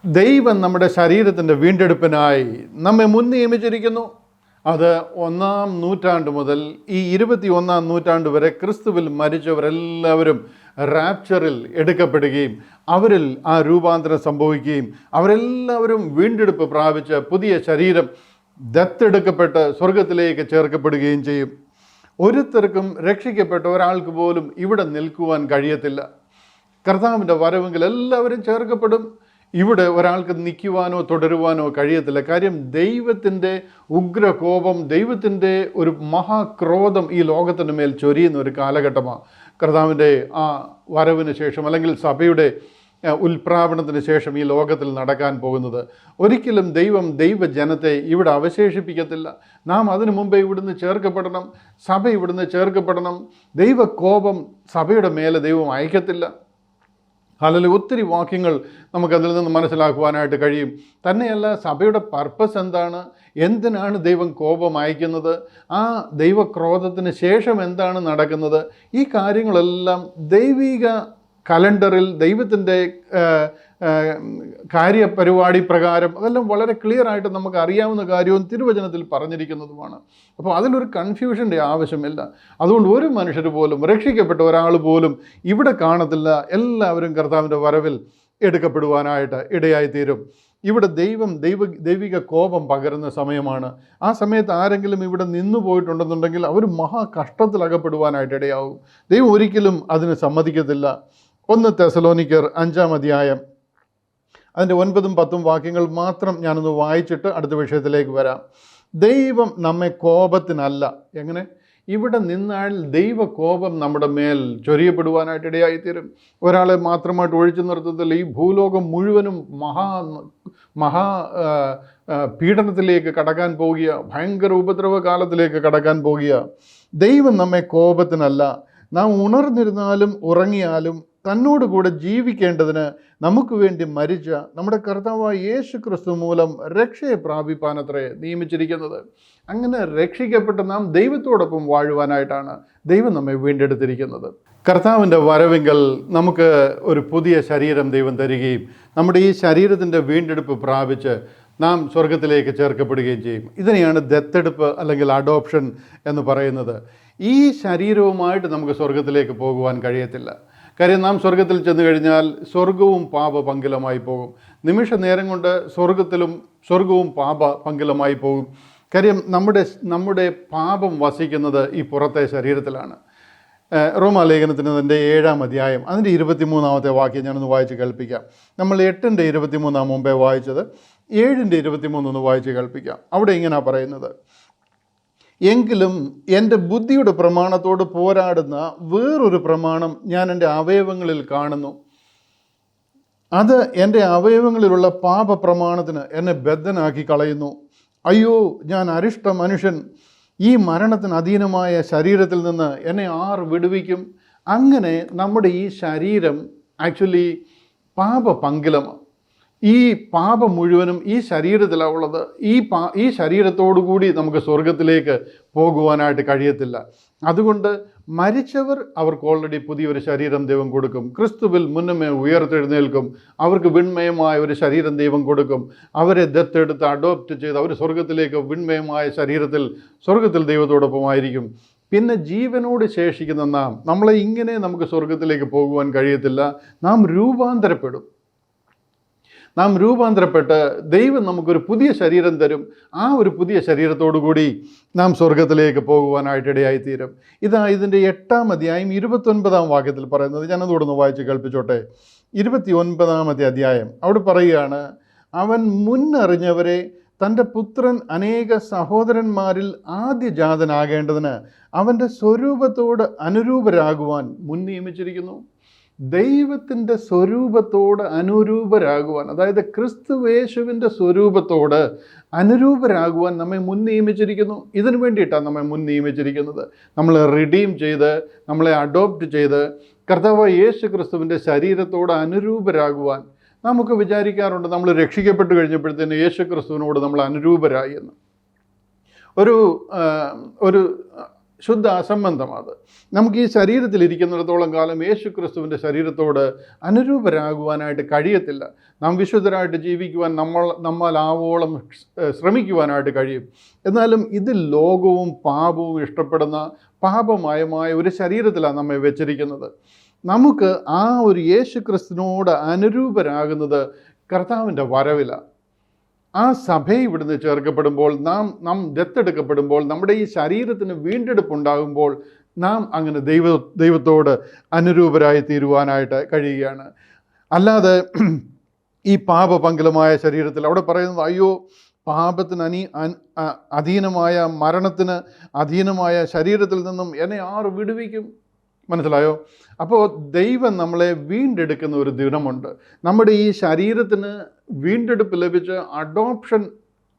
ദൈവം നമ്മുടെ ശരീരത്തിൻ്റെ വീണ്ടെടുപ്പിനായി നമ്മെ മുൻ നിയമിച്ചിരിക്കുന്നു. അത് 1-ാം നൂറ്റാണ്ട് മുതൽ ഈ 21-ാം നൂറ്റാണ്ട് വരെ ക്രിസ്തുവിൽ മരിച്ചവരെല്ലാവരും റാപ്ചറിൽ എടുക്കപ്പെടുകയും അവരിൽ ആ രൂപാന്തരം സംഭവിക്കുകയും അവരെല്ലാവരും വീണ്ടെടുപ്പ് പ്രാപിച്ച് പുതിയ ശരീരം ദത്തെടുക്കപ്പെട്ട് സ്വർഗത്തിലേക്ക് ചേർക്കപ്പെടുകയും ചെയ്യും. ഒരുത്തർക്കും രക്ഷിക്കപ്പെട്ട ഒരാൾക്ക് പോലും ഇവിടെ നിൽക്കുവാൻ കഴിയത്തില്ല. കർത്താവിൻ്റെ വരവെങ്കിൽ എല്ലാവരും ചേർക്കപ്പെടും. ഇവിടെ ഒരാൾക്ക് നിൽക്കുവാനോ തുടരുവാനോ കഴിയത്തില്ല. കാര്യം ദൈവത്തിൻ്റെ ഉഗ്രകോപം, ദൈവത്തിൻ്റെ ഒരു മഹാക്രോധം ഈ ലോകത്തിന് മേൽ ചൊരിയുന്ന ഒരു കാലഘട്ടമാണ് കർത്താവിൻ്റെ ആ വരവിന് ശേഷം, അല്ലെങ്കിൽ സഭയുടെ ഉൽപ്രാപണത്തിന് ശേഷം ഈ ലോകത്തിൽ നടക്കാൻ പോകുന്നത്. ഒരിക്കലും ദൈവം ദൈവജനത്തെ ഇവിടെ അവശേഷിപ്പിക്കത്തില്ല. നാം അതിനു മുമ്പേ ഇവിടുന്ന് ചേർക്കപ്പെടണം, സഭ ഇവിടുന്ന് ചേർക്കപ്പെടണം. ദൈവകോപം സഭയുടെ മേലെ ദൈവം അയക്കത്തില്ല. അല്ലെങ്കിൽ ഒത്തിരി വാക്യങ്ങൾ നമുക്കതിൽ നിന്ന് മനസ്സിലാക്കുവാനായിട്ട് കഴിയും. തന്നെയല്ല, സഭയുടെ പർപ്പസ് എന്താണ്, എന്തിനാണ് ദൈവം കോപം അയക്കുന്നത്, ആ ദൈവക്രോധത്തിന് ശേഷം എന്താണ് നടക്കുന്നത്, ഈ കാര്യങ്ങളെല്ലാം ദൈവിക കലണ്ടറിൽ ദൈവത്തിൻ്റെ കാര്യപരിപാടി പ്രകാരം അതെല്ലാം വളരെ ക്ലിയർ ആയിട്ട് നമുക്ക് അറിയാവുന്ന കാര്യവും തിരുവചനത്തിൽ പറഞ്ഞിരിക്കുന്നതുമാണ്. അപ്പോൾ അതിലൊരു കൺഫ്യൂഷൻ്റെ ആവശ്യമില്ല. അതുകൊണ്ട് ഒരു മനുഷ്യർ പോലും, രക്ഷിക്കപ്പെട്ട ഒരാൾ പോലും ഇവിടെ കാണത്തില്ല. എല്ലാവരും കർത്താവിൻ്റെ വരവിൽ എടുക്കപ്പെടുവാനായിട്ട് ഇടയായിത്തീരും. ഇവിടെ ദൈവിക കോപം പകരുന്ന സമയമാണ്. ആ സമയത്ത് ആരെങ്കിലും ഇവിടെ നിന്നു പോയിട്ടുണ്ടെന്നുണ്ടെങ്കിൽ അവർ മഹാകഷ്ടത്തിലകപ്പെടുവാനായിട്ട് ഇടയാവും. ദൈവം ഒരിക്കലും അതിന് സമ്മതിക്കത്തില്ല. 1 തെസലോനിക്കർ 5-ാം അധ്യായം അതിൻ്റെ 9-ഉം 10-ഉം വാക്യങ്ങൾ മാത്രം ഞാനൊന്ന് വായിച്ചിട്ട് അടുത്ത വിഷയത്തിലേക്ക് വരാം. ദൈവം നമ്മെ കോപത്തിനല്ല, എങ്ങനെ ഇവിടെ നിന്നാൽ ദൈവകോപം നമ്മുടെ മേൽ ചൊരിയപ്പെടുവാനായിട്ട് ഇടയായിത്തീരും. ഒരാളെ മാത്രമായിട്ട് ഒഴിച്ചു നിർത്തത്തില്ല. ഈ ഭൂലോകം മുഴുവനും മഹാ പീഡനത്തിലേക്ക് കടക്കാൻ പോകുക, ഭയങ്കര ഉപദ്രവകാലത്തിലേക്ക് കടക്കാൻ പോകുക. ദൈവം നമ്മെ കോപത്തിനല്ല, നാം ഉണർന്നിരുന്നാലും ഉറങ്ങിയാലും തന്നോട് കൂടെ ജീവിക്കേണ്ടതിന് നമുക്ക് വേണ്ടി മരിച്ച നമ്മുടെ കർത്താവായ യേശു ക്രിസ്തു മൂലം രക്ഷയെ പ്രാപിപ്പാനത്രേ നിയമിച്ചിരിക്കുന്നത്. അങ്ങനെ രക്ഷിക്കപ്പെട്ട് നാം ദൈവത്തോടൊപ്പം വാഴുവാനായിട്ടാണ് ദൈവം നമ്മെ വീണ്ടെടുത്തിരിക്കുന്നത്. കർത്താവിൻ്റെ വരവെങ്കിൽ നമുക്ക് ഒരു പുതിയ ശരീരം ദൈവം തരികയും നമ്മുടെ ഈ ശരീരത്തിൻ്റെ വീണ്ടെടുപ്പ് പ്രാപിച്ച് നാം സ്വർഗത്തിലേക്ക് ചേർക്കപ്പെടുകയും ചെയ്യും. ഇതിനെയാണ് ദത്തെടുപ്പ് അല്ലെങ്കിൽ അഡോപ്ഷൻ എന്ന് പറയുന്നത്. ഈ ശരീരവുമായിട്ട് നമുക്ക് സ്വർഗത്തിലേക്ക് പോകുവാൻ കഴിയത്തില്ല. കാര്യം നാം സ്വർഗത്തിൽ ചെന്ന് കഴിഞ്ഞാൽ സ്വർഗവും പാപപങ്കിലമായി പോകും. നിമിഷ നേരം കൊണ്ട് സ്വർഗവും പാപപങ്കിലമായി പോകും. കാര്യം നമ്മുടെ പാപം വസിക്കുന്നത് ഈ പുറത്തെ ശരീരത്തിലാണ്. റോമാലേഖനത്തിന് അതിൻ്റെ 7-ാം അധ്യായം അതിൻ്റെ 23-ാമത്തെ വാക്യം ഞാനൊന്ന് വായിച്ച് കേൾപ്പിക്കാം. നമ്മൾ 8-ന്റെ 23 മുമ്പേ വായിച്ചത്, 7-ന്റെ 23 ഒന്ന് വായിച്ച് കേൾപ്പിക്കാം. അവിടെ ഇങ്ങനെയാണ് പറയുന്നത്: എങ്കിലും എൻ്റെ ബുദ്ധിയുടെ പ്രമാണത്തോട് പോരാടുന്ന വേറൊരു പ്രമാണം ഞാൻ എൻ്റെ അവയവങ്ങളിൽ കാണുന്നു. അത് എൻ്റെ അവയവങ്ങളിലുള്ള പാപപ്രമാണത്തിന് എന്നെ ബദ്ധനാക്കി കളയുന്നു. അയ്യോ, ഞാൻ അരിഷ്ട മനുഷ്യൻ! ഈ മരണത്തിന് അധീനമായ ശരീരത്തിൽ നിന്ന് എന്നെ ആർ വിടുവിക്കും? അങ്ങനെ നമ്മുടെ ഈ ശരീരം ആക്ച്വലി പാപപങ്കിലമാണ്. ഈ പാപം മുഴുവനും ഈ ശരീരത്തിലാണ് ഉള്ളത്. ഈ ശരീരത്തോടു കൂടി നമുക്ക് സ്വർഗത്തിലേക്ക് പോകുവാനായിട്ട് കഴിയത്തില്ല. അതുകൊണ്ട് മരിച്ചവർ അവർക്ക് ഓൾറെഡി പുതിയൊരു ശരീരം ദൈവം കൊടുക്കും. ക്രിസ്തുവിൽ മുന്നമേ ഉയർത്തെഴുന്നേൽക്കും. അവർക്ക് വിൺമയമായ ഒരു ശരീരം ദൈവം കൊടുക്കും. അവരെ ദത്തെടുത്ത് അഡോപ്റ്റ് ചെയ്ത് അവർ സ്വർഗത്തിലേക്ക് വിൺമയമായ സ്വർഗത്തിൽ ദൈവത്തോടൊപ്പമായിരിക്കും. പിന്നെ ജീവനോട് ശേഷിക്കുന്ന നമ്മളെ ഇങ്ങനെ നമുക്ക് സ്വർഗത്തിലേക്ക് പോകുവാൻ കഴിയത്തില്ല. നാം രൂപാന്തരപ്പെട്ട് ദൈവം നമുക്കൊരു പുതിയ ശരീരം തരും. ആ ഒരു പുതിയ ശരീരത്തോടു കൂടി നാം സ്വർഗത്തിലേക്ക് പോകുവാനായിട്ട് ഇടയായിത്തീരും. ഇതാ ഇതിൻ്റെ 8-ാം അധ്യായം 29-ാം വാക്യത്തിൽ പറയുന്നത്. ഞാനതോടെ ഒന്ന് വായിച്ച് കേൾപ്പിച്ചോട്ടെ. 29-ാമത്തെ അധ്യായം അവിടെ പറയുകയാണ്: അവൻ മുന്നറിഞ്ഞവരെ തൻ്റെ പുത്രൻ അനേക സഹോദരന്മാരിൽ ആദ്യജാതനാകേണ്ടതിന് അവൻ്റെ സ്വരൂപത്തോട് അനുരൂപരാകുവാൻ മുൻ നിയമിച്ചിരിക്കുന്നു. ദൈവത്തിൻ്റെ സ്വരൂപത്തോട് അനുരൂപരാകുവാൻ, അതായത് ക്രിസ്തുവേശുവിൻ്റെ സ്വരൂപത്തോട് അനുരൂപരാകുവാൻ നമ്മെ മുൻ നിയമിച്ചിരിക്കുന്നു. ഇതിനു വേണ്ടിയിട്ടാണ് നമ്മെ മുൻ നിയമിച്ചിരിക്കുന്നത്. നമ്മളെ റിഡീം ചെയ്ത്, നമ്മളെ അഡോപ്റ്റ് ചെയ്ത് കർത്താവായ യേശു ക്രിസ്തുവിൻ്റെ ശരീരത്തോട് അനുരൂപരാകുവാൻ. നമുക്ക് വിചാരിക്കാറുണ്ട് നമ്മൾ രക്ഷിക്കപ്പെട്ട് കഴിഞ്ഞപ്പോഴത്തേന് യേശു ക്രിസ്തുവിനോട് നമ്മൾ അനുരൂപരായി എന്ന്. ഒരു ശുദ്ധ അസംബന്ധമാണ്. നമുക്ക് ഈ ശരീരത്തിലിരിക്കുന്നിടത്തോളം കാലം യേശു ക്രിസ്തുവിൻ്റെ ശരീരത്തോട് അനുരൂപരാകുവാനായിട്ട് കഴിയത്തില്ല. നാം വിശുദ്ധരായിട്ട് ജീവിക്കുവാൻ നമ്മൾ ആവോളം ശ്രമിക്കുവാനായിട്ട് കഴിയും. എന്നാലും ഇത് ലോകവും പാപവും ഇഷ്ടപ്പെടുന്ന പാപമയമായ ഒരു ശരീരത്തിലാണ് നമ്മെ വെച്ചിരിക്കുന്നത്. നമുക്ക് ആ ഒരു യേശു ക്രിസ്തുവിനോട് അനുരൂപരാകുന്നത് കർത്താവിൻ്റെ വരവിലാണ്. ആ സഭ ഇവിടുന്ന് ചേർക്കപ്പെടുമ്പോൾ, നാം ദത്തെടുക്കപ്പെടുമ്പോൾ, നമ്മുടെ ഈ ശരീരത്തിന് വീണ്ടെടുപ്പുണ്ടാകുമ്പോൾ നാം അങ്ങനെ ദൈവത്തോട് അനുരൂപരായി തീരുവാനായിട്ട് കഴിയുകയാണ്. അല്ലാതെ ഈ പാപപങ്കിലമായ ശരീരത്തിൽ. അവിടെ പറയുന്നത്, അയ്യോ പാപത്തിന് അധീനമായ, മരണത്തിന് അധീനമായ ശരീരത്തിൽ നിന്നും എന്നെ ആര് വിടുവിക്കും? മനസ്സിലായോ? അപ്പോൾ ദൈവം നമ്മളെ വീണ്ടെടുക്കുന്ന ഒരു ദിനമുണ്ട്. നമ്മുടെ ഈ ശരീരത്തിന് വീണ്ടെടുപ്പ് ലഭിച്ച്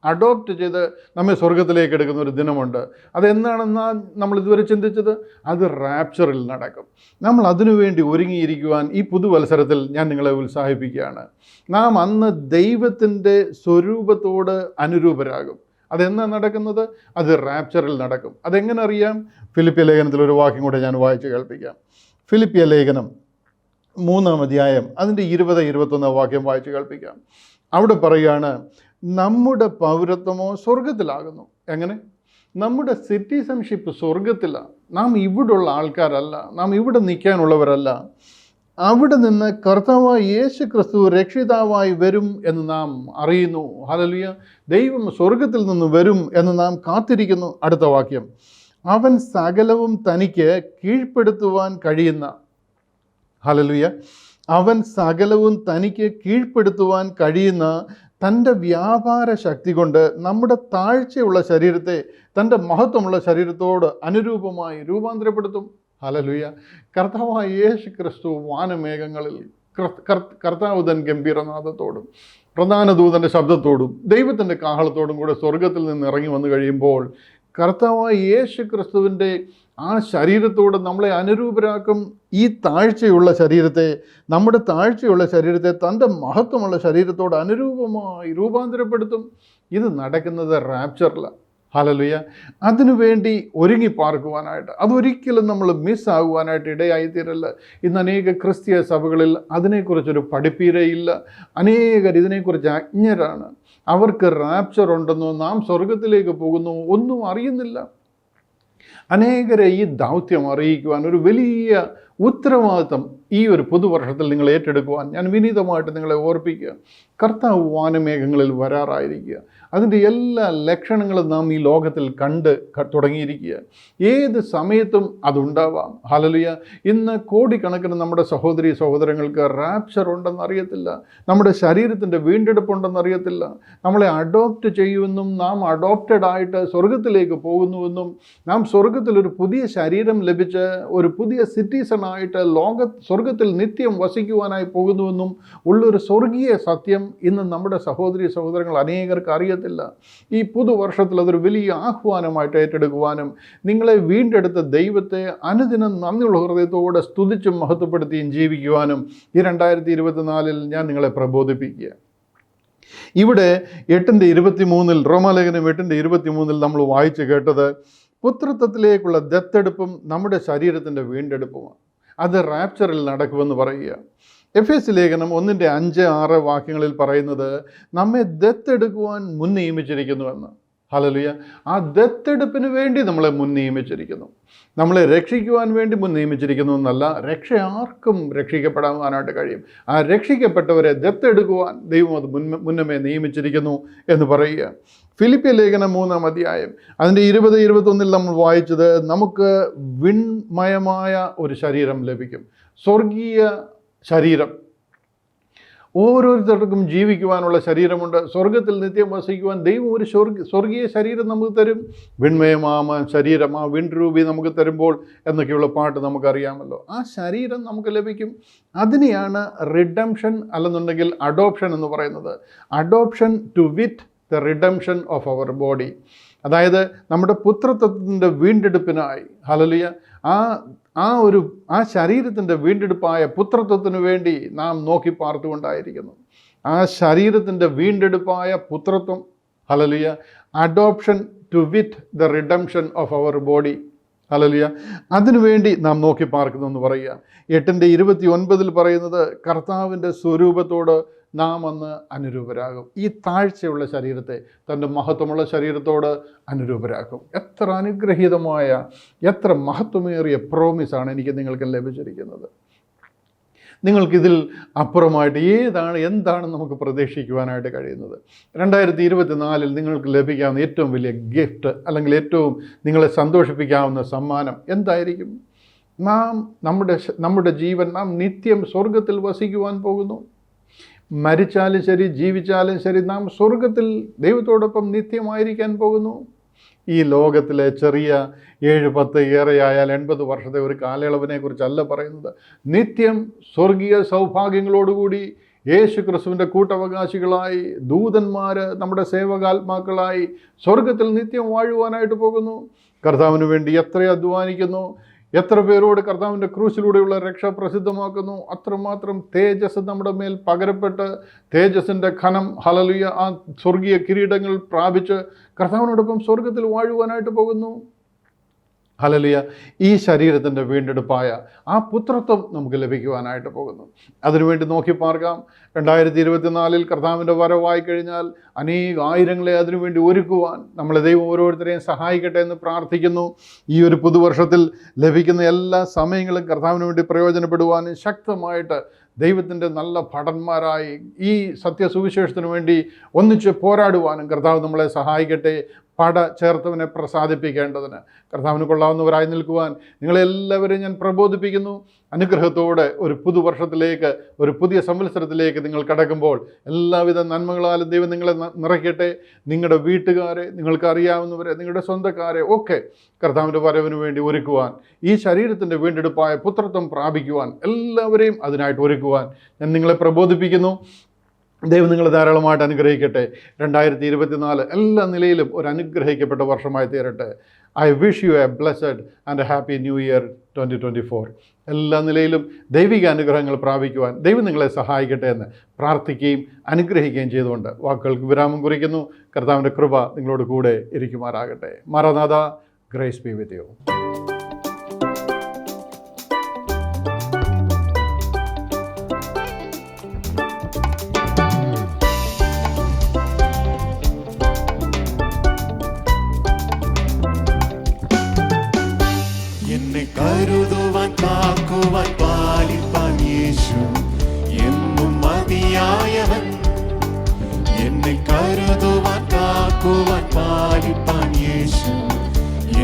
അഡോപ്റ്റ് ചെയ്ത് നമ്മെ സ്വർഗത്തിലേക്ക് എടുക്കുന്ന ഒരു ദിനമുണ്ട്. അതെന്താണെന്നാ നമ്മൾ ഇതുവരെ ചിന്തിച്ചത്? അത് റാപ്ചറിൽ നടക്കും. നമ്മൾ അതിനുവേണ്ടി ഒരുങ്ങിയിരിക്കുവാൻ ഈ പുതുവത്സരത്തിൽ ഞാൻ നിങ്ങളെ ഉത്സാഹിപ്പിക്കുകയാണ്. നാം അന്ന് ദൈവത്തിൻ്റെ സ്വരൂപത്തോട് അനുരൂപരാകും. അതെന്നാ നടക്കുന്നത്? അത് റാപ്ചറിൽ നടക്കും. അതെങ്ങനെ അറിയാം? ഫിലിപ്പിയ ലേഖനത്തിൽ ഒരു വാക്യം കൂടെ ഞാൻ വായിച്ച് കേൾപ്പിക്കാം. ഫിലിപ്പിയ ലേഖനം 3-ാം അധ്യായം അതിൻ്റെ 20-21 വാക്യം വായിച്ച് കേൾപ്പിക്കാം. അവിടെ പറയുകയാണ്, നമ്മുടെ പൗരത്വമോ സ്വർഗത്തിലാകുന്നു. എങ്ങനെ? നമ്മുടെ സിറ്റിസൺഷിപ്പ് സ്വർഗത്തിലാണ്. നാം ഇവിടുള്ള ആൾക്കാരല്ല, നാം ഇവിടെ നിൽക്കാനുള്ളവരല്ല. അവിടെ നിന്ന് കർത്താവായ യേശു ക്രിസ്തു രക്ഷിതാവായി വരും എന്ന് നാം അറിയുന്നു. ഹല്ലേലൂയ! ദൈവം സ്വർഗത്തിൽ നിന്ന് വരും എന്ന് നാം കാത്തിരിക്കുന്നു. അടുത്ത വാക്യം, അവൻ സകലവും തനിക്ക് കീഴ്പ്പെടുത്തുവാൻ കഴിയുന്ന, ഹല്ലേലൂയ, അവൻ സകലവും തനിക്ക് കീഴ്പ്പെടുത്തുവാൻ കഴിയുന്ന തൻ്റെ വ്യാപാര ശക്തി കൊണ്ട് നമ്മുടെ താഴ്ചയുള്ള ശരീരത്തെ തൻ്റെ മഹത്വമുള്ള ശരീരത്തോട് അനുരൂപമായി രൂപാന്തരപ്പെടുത്തും. ഹല്ലേലൂയ! കർത്താവായ യേശു ക്രിസ്തു വാനമേഘങ്ങളിൽ കർത്താവ് തൻ ഗംഭീരനാദത്തോടും പ്രധാന ദൂതൻ്റെ ശബ്ദത്തോടും ദൈവത്തിൻ്റെ കാഹളത്തോടും കൂടെ സ്വർഗത്തിൽ നിന്ന് ഇറങ്ങി വന്നു കഴിയുമ്പോൾ കർത്താവായ യേശു ക്രിസ്തുവിൻ്റെ ആ ശരീരത്തോട് നമ്മളെ അനുരൂപരാക്കും. ഈ താഴ്ചയുള്ള ശരീരത്തെ, നമ്മുടെ താഴ്ചയുള്ള ശരീരത്തെ തൻ്റെ മഹത്വമുള്ള ശരീരത്തോട് അനുരൂപമായി രൂപാന്തരപ്പെടുത്തും. ഇത് നടക്കുന്നത് റാപ്ചറിലാണ്. ഹല്ലേലൂയ! അതിനുവേണ്ടി ഒരുങ്ങി പാർക്കുവാനായിട്ട്, അതൊരിക്കലും നമ്മൾ മിസ്സാകുവാനായിട്ട് ഇടയായിത്തീരല്ല. ഇന്ന് അനേക ക്രിസ്തീയ സഭകളിൽ അതിനെക്കുറിച്ചൊരു പഠിപ്പീരയില്ല. അനേകർ ഇതിനെക്കുറിച്ച് അജ്ഞരാണ്. അവർക്ക് റാപ്ചർ ഉണ്ടെന്നോ നാം സ്വർഗത്തിലേക്ക് പോകുന്നു ഒന്നും അറിയുന്നില്ല. അനേകരെ ഈ ദൗത്യം അറിയിക്കുവാൻ ഒരു വലിയ ഉത്തരവാദിത്തം ഈ ഒരു പുതുവർഷത്തിൽ നിങ്ങൾ ഏറ്റെടുക്കുവാൻ ഞാൻ വിനീതമായിട്ട് നിങ്ങളെ ഓർപ്പിക്കുക. കർത്താവ് വാനമേഘങ്ങളിൽ വരാറായിരിക്കുക. അതിൻ്റെ എല്ലാ ലക്ഷണങ്ങളും നാം ഈ ലോകത്തിൽ കണ്ട് തുടങ്ങിയിരിക്കുക. ഏത് സമയത്തും അതുണ്ടാവാം. ഹല്ലേലൂയ! ഇന്ന് കോടിക്കണക്കിന് നമ്മുടെ സഹോദരി സഹോദരങ്ങൾക്ക് റാപ്ചർ ഉണ്ടെന്ന് അറിയത്തില്ല. നമ്മുടെ ശരീരത്തിൻ്റെ വീണ്ടെടുപ്പുണ്ടെന്ന് അറിയത്തില്ല. നമ്മളെ അഡോപ്റ്റ് ചെയ്യുമെന്നും നാം അഡോപ്റ്റഡ് ആയിട്ട് സ്വർഗത്തിലേക്ക് പോകുന്നുവെന്നും നാം സ്വർഗത്തിൽ ഒരു പുതിയ ശരീരം ലഭിച്ച് ഒരു പുതിയ സിറ്റിസണായിട്ട് സ്വർഗത്തിൽ നിത്യം വസിക്കുവാനായി പോകുന്നുവെന്നും ഉള്ളൊരു സ്വർഗീയ സത്യം ഇന്ന് നമ്മുടെ സഹോദരി സഹോദരങ്ങൾ അനേകർക്ക് അറിയത്തില്ല. ഈ പുതുവർഷത്തിൽ അതൊരു വലിയ ആഹ്വാനമായിട്ട് ഏറ്റെടുക്കുവാനും നിങ്ങളെ വീണ്ടെടുത്ത ദൈവത്തെ അനുദിനം നന്ദിയുള്ള ഹൃദയത്തോടെ സ്തുതിച്ചും മഹത്വപ്പെടുത്തിയും ജീവിക്കുവാനും ഈ 2024 ഞാൻ നിങ്ങളെ പ്രബോധിപ്പിക്കുക. ഇവിടെ 8:23 റോമാലേഖനം 8:23 നമ്മൾ വായിച്ച് കേട്ടത് പുത്രത്വത്തിലേക്കുള്ള ദത്തെടുപ്പും നമ്മുടെ ശരീരത്തിൻ്റെ വീണ്ടെടുപ്പുമാണ്. അത് റാപ്ചറിൽ നടക്കുമെന്ന് പറയുക. എഫേസ്യ ലേഖനം 1:5-6 വാക്യങ്ങളിൽ പറയുന്നത് നമ്മെ ദത്തെടുക്കുവാൻ മുൻ നിയമിച്ചിരിക്കുന്നുവെന്ന്. ഹല്ലേലൂയ! ആ ദത്തെടുപ്പിന് വേണ്ടി നമ്മളെ മുൻ നിയമിച്ചിരിക്കുന്നു. നമ്മളെ രക്ഷിക്കുവാൻ വേണ്ടി മുൻ നിയമിച്ചിരിക്കുന്നു എന്നല്ല, രക്ഷ ആർക്കും രക്ഷിക്കപ്പെടാനായിട്ട് കഴിയും. ആ രക്ഷിക്കപ്പെട്ടവരെ ദത്തെടുക്കുവാൻ ദൈവം അത് മുന്നമേ നിയമിച്ചിരിക്കുന്നു എന്ന് പറയുക. ഫിലിപ്പിയ ലേഖനം 3-ാം അധ്യായം അതിൻ്റെ 20-21 നമ്മൾ വായിച്ചത് നമുക്ക് വിൺമയമായ ഒരു ശരീരം ലഭിക്കും. സ്വർഗീയ ശരീരം. ഓരോരുത്തർക്കും ജീവിക്കുവാനുള്ള ശരീരമുണ്ട്. സ്വർഗത്തിൽ നിത്യം വസിക്കുവാൻ ദൈവം ഒരു സ്വർഗീയ ശരീരം നമുക്ക് തരും. വിൺമയമാമ ശരീരം, ആ വിൺരൂപി നമുക്ക് തരുമ്പോൾ എന്നൊക്കെയുള്ള പാട്ട് നമുക്കറിയാമല്ലോ. ആ ശരീരം നമുക്ക് ലഭിക്കും. അതിനെയാണ് റിഡംഷൻ അല്ലെന്നുണ്ടെങ്കിൽ അഡോപ്ഷൻ എന്ന് പറയുന്നത്. Adoption to wit the redemption of our body. അതായത് നമ്മുടെ പുത്രത്വത്തിൻ്റെ വീണ്ടെടുപ്പിനായി, ഹല്ലേലൂയ, ആ ശരീരത്തിൻ്റെ വീണ്ടെടുപ്പായ പുത്രത്വത്തിന് വേണ്ടി നാം നോക്കി പാർത്തുകൊണ്ടായിരിക്കുന്നു. ആ ശരീരത്തിൻ്റെ വീണ്ടെടുപ്പായ പുത്രത്വം, hallelujah, adoption to wit the redemption of our body, hallelujah, അതിനുവേണ്ടി നാം നോക്കി പാർക്കുന്നു എന്ന് പറയുക. 8:29 പറയുന്നത് കർത്താവിൻ്റെ സ്വരൂപത്തോട് നാം അന്ന് അനുരൂപരാകും. ഈ താഴ്ചയുള്ള ശരീരത്തെ തൻ്റെ മഹത്വമുള്ള ശരീരത്തോട് അനുരൂപരാക്കും. എത്ര അനുഗ്രഹീതമായ, എത്ര മഹത്വമേറിയ പ്രോമിസാണ് എനിക്ക് നിങ്ങൾക്ക് ലഭിച്ചിരിക്കുന്നത്. നിങ്ങൾക്കിതിൽ അപ്പുറമായിട്ട് എന്താണ് നമുക്ക് പ്രതീക്ഷിക്കുവാനായിട്ട് കഴിയുന്നത്? 2024 നിങ്ങൾക്ക് ലഭിക്കാവുന്ന ഏറ്റവും വലിയ ഗിഫ്റ്റ് അല്ലെങ്കിൽ ഏറ്റവും നിങ്ങളെ സന്തോഷിപ്പിക്കാവുന്ന സമ്മാനം എന്തായിരിക്കും? നമ്മുടെ ജീവൻ നാം നിത്യം സ്വർഗത്തിൽ വസിക്കുവാൻ പോകുന്നു. മരിച്ചാലും ശരി ജീവിച്ചാലും ശരി നാം സ്വർഗത്തിൽ ദൈവത്തോടൊപ്പം നിത്യമായിരിക്കാൻ പോകുന്നു. ഈ ലോകത്തിലെ ചെറിയ 7, 10 ഏറെയായാൽ 80 വർഷത്തെ ഒരു കാലയളവിനെ കുറിച്ചല്ല പറയുന്നത്. നിത്യം സ്വർഗീയ സൗഭാഗ്യങ്ങളോടുകൂടി യേശു ക്രിസ്തുവിൻ്റെ കൂട്ടവകാശികളായി ദൂതന്മാർ നമ്മുടെ സേവകാത്മാക്കളായി സ്വർഗത്തിൽ നിത്യം വാഴുവാനായിട്ട് പോകുന്നു. കർത്താവിന് വേണ്ടി എത്ര അധ്വാനിക്കുന്നു, എത്ര പേരോട് കർത്താവിൻ്റെ ക്രൂശിലൂടെയുള്ള രക്ഷ പ്രസിദ്ധമാക്കുന്നു, അത്രമാത്രം തേജസ് നമ്മുടെ മേൽ പകരപ്പെട്ട് തേജസ്സിൻ്റെ ഘനം ഹല്ലേലൂയ ആ സ്വർഗീയ കിരീടങ്ങൾ പ്രാപിച്ച് കർത്താവിനോടൊപ്പം സ്വർഗത്തിൽ വാഴുവാനായിട്ട് പോകുന്നു. ഹല്ലേലൂയ. ഈ ശരീരത്തിൻ്റെ വീണ്ടെടുപ്പായ ആ പുത്രത്വം നമുക്ക് ലഭിക്കുവാനായിട്ട് പോകുന്നു. അതിനുവേണ്ടി നോക്കി പാർക്കാം. 2024 കർത്താവിൻ്റെ വരവായി കഴിഞ്ഞാൽ ആയിരങ്ങളെ അതിനുവേണ്ടി ഒരുക്കുവാൻ നമ്മളെ ദൈവം ഓരോരുത്തരെയും സഹായിക്കട്ടെ എന്ന് പ്രാർത്ഥിക്കുന്നു. ഈ ഒരു പുതുവർഷത്തിൽ ലഭിക്കുന്ന എല്ലാ സമയങ്ങളും കർത്താവിന് വേണ്ടി പ്രയോജനപ്പെടുവാനും ശക്തമായിട്ട് ദൈവത്തിൻ്റെ നല്ല ഭടന്മാരായി ഈ സത്യസുവിശേഷത്തിന് വേണ്ടി ഒന്നിച്ച് പോരാടുവാനും കർത്താവ് നമ്മളെ സഹായിക്കട്ടെ. പട ചേർത്തവനെ പ്രസാദിപ്പിക്കേണ്ടതിന് കർത്താവിന് കൊള്ളാവുന്നവരായി നിൽക്കുവാൻ നിങ്ങളെല്ലാവരെയും ഞാൻ പ്രബോധിപ്പിക്കുന്നു. അനുഗ്രഹത്തോടെ ഒരു പുതുവർഷത്തിലേക്ക്, ഒരു പുതിയ സംവത്സരത്തിലേക്ക് നിങ്ങൾ കടക്കുമ്പോൾ എല്ലാവിധ നന്മകളാലും ദൈവം നിങ്ങളെ നിറയ്ക്കട്ടെ. നിങ്ങളുടെ വീട്ടുകാരെ, നിങ്ങൾക്ക് അറിയാവുന്നവരെ, നിങ്ങളുടെ സ്വന്തക്കാരെ ഒക്കെ കർത്താവിൻ്റെ വരവിന് വേണ്ടി ഒരുക്കുവാൻ, ഈ ശരീരത്തിൻ്റെ വീണ്ടെടുപ്പായ പുത്രത്വം പ്രാപിക്കുവാൻ എല്ലാവരെയും അതിനായിട്ട് ഒരുക്കുവാൻ ഞാൻ നിങ്ങളെ പ്രബോധിപ്പിക്കുന്നു. ദൈവം നിങ്ങളെ ധാരാളമായിട്ട് അനുഗ്രഹിക്കട്ടെ. 2024 എല്ലാ നിലയിലും ഒരു അനുഗ്രഹിക്കപ്പെട്ട വർഷമായി തീരട്ടെ. I wish you A blessed and a happy new year 2024. എല്ലാ നിലയിലും ദൈവിക അനുഗ്രഹങ്ങൾ പ്രാപിക്കുവാൻ ദൈവം നിങ്ങളെ സഹായിക്കട്ടെ എന്ന് പ്രാർത്ഥിക്കുകയും അനുഗ്രഹിക്കുകയും ചെയ്തുകൊണ്ട് വാക്കുകൾക്ക് വിരാമം കുറിക്കുന്നു. കർത്താവിൻ്റെ കൃപ നിങ്ങളോട് കൂടെ ഇരിക്കുമാറാകട്ടെ. മാറാനാഥ, ഗ്രേസ് ബി വിത്ത് യു. എന്നെ കരുതുവാൻ കാക്കുവാൻ പാലിപ്പാൻ യേശു എന്നും മതിയായവൻ. എന്നെ കരുതുവാൻ കാക്കുവാൻ പാലിപ്പാൻ യേശു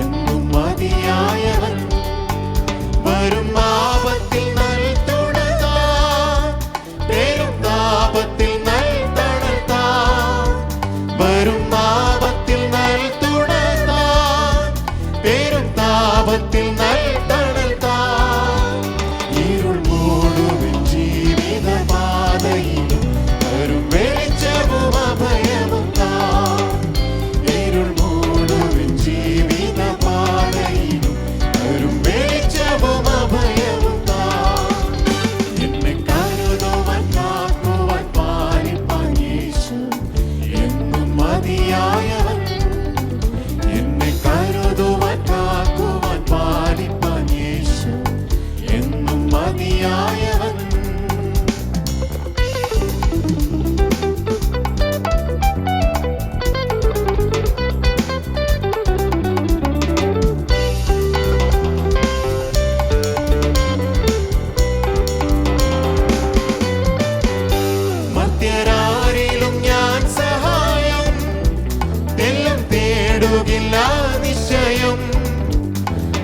എന്നും മതിയായവൻ. വരും ആപത്തിൽ നൽതുണതാൻ, പേരും താപത്തിൽ നൽതണതാൻ. വരും ആപത്തിൽ നൽതുണതാൻ, പേരും താപത്തിൽ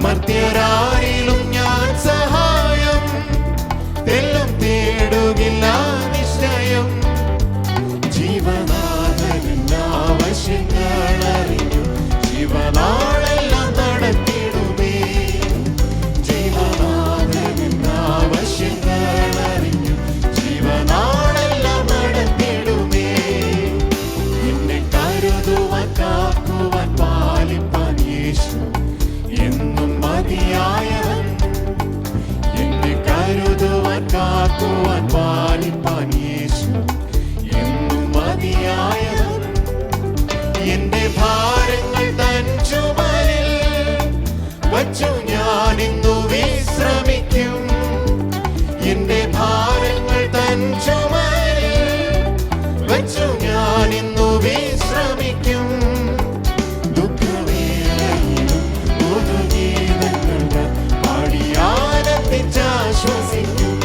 മർത്യരാരിലും ഞാൻ സഹായം, തെല്ലും തേടുകില്ല നിശ്ചയം. ജീവനാഥനിൻ ആവശ്യങ്ങളറിഞ്ഞു ജീവനാളെല്ലാം നടത്തിടുമേ. ജീവനാഥനിൻ ആവശ്യങ്ങളറിഞ്ഞു ജീവനാളെല്ലാം നടത്തിടുമേ. എന്നെ കരുതുവാൻ കാക്കുവാൻ പാലിപ്പാൻ യേശു എന്നും മതിയായവൻ. എന്നെ കരുതുവാൻ കാക്കുവാൻ പാലിപ്പാൻ യേശു എന്നും മതിയായവൻ. എന്റെ ഭാരങ്ങൾ തൻ ചുമലിൽ വച്ചു ഞാൻ ഇന്നു വിശ്രമിക്കും. എന്റെ ഭാരങ്ങൾ തൻ ചുമലിൽ വച്ചു ഞാൻ ഇന്നു വിശ്രമിക്കും. ശ്വസിക്കും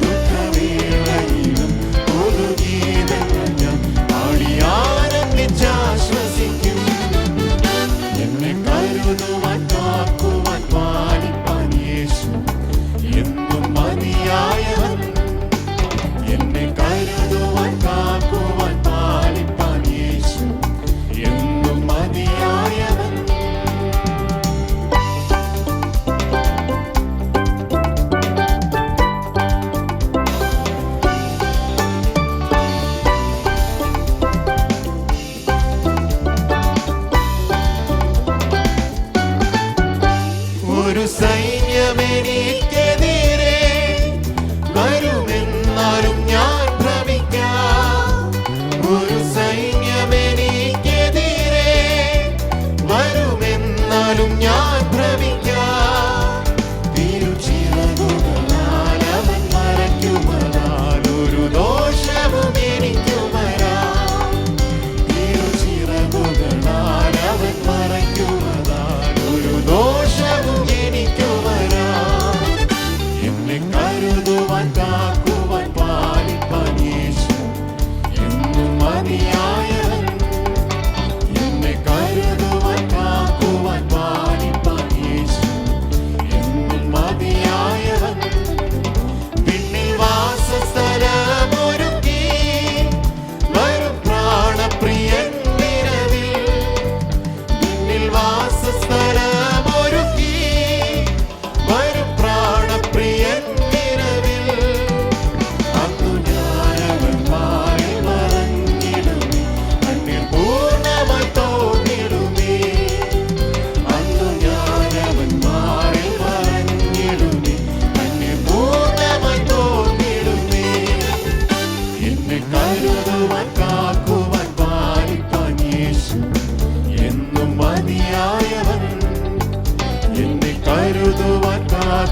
ദുഃഖവേളയിലും പൊതുഗീതങ്ങൾ ഞാൻ പാടിയാനന്ദിച്ചാശ്വസിക്കും. എന്നെ കരുതുവാൻ കാക്കുവാൻ പാലിപ്പാൻ യേശു എന്നും മതിയായവൻ. എന്നെ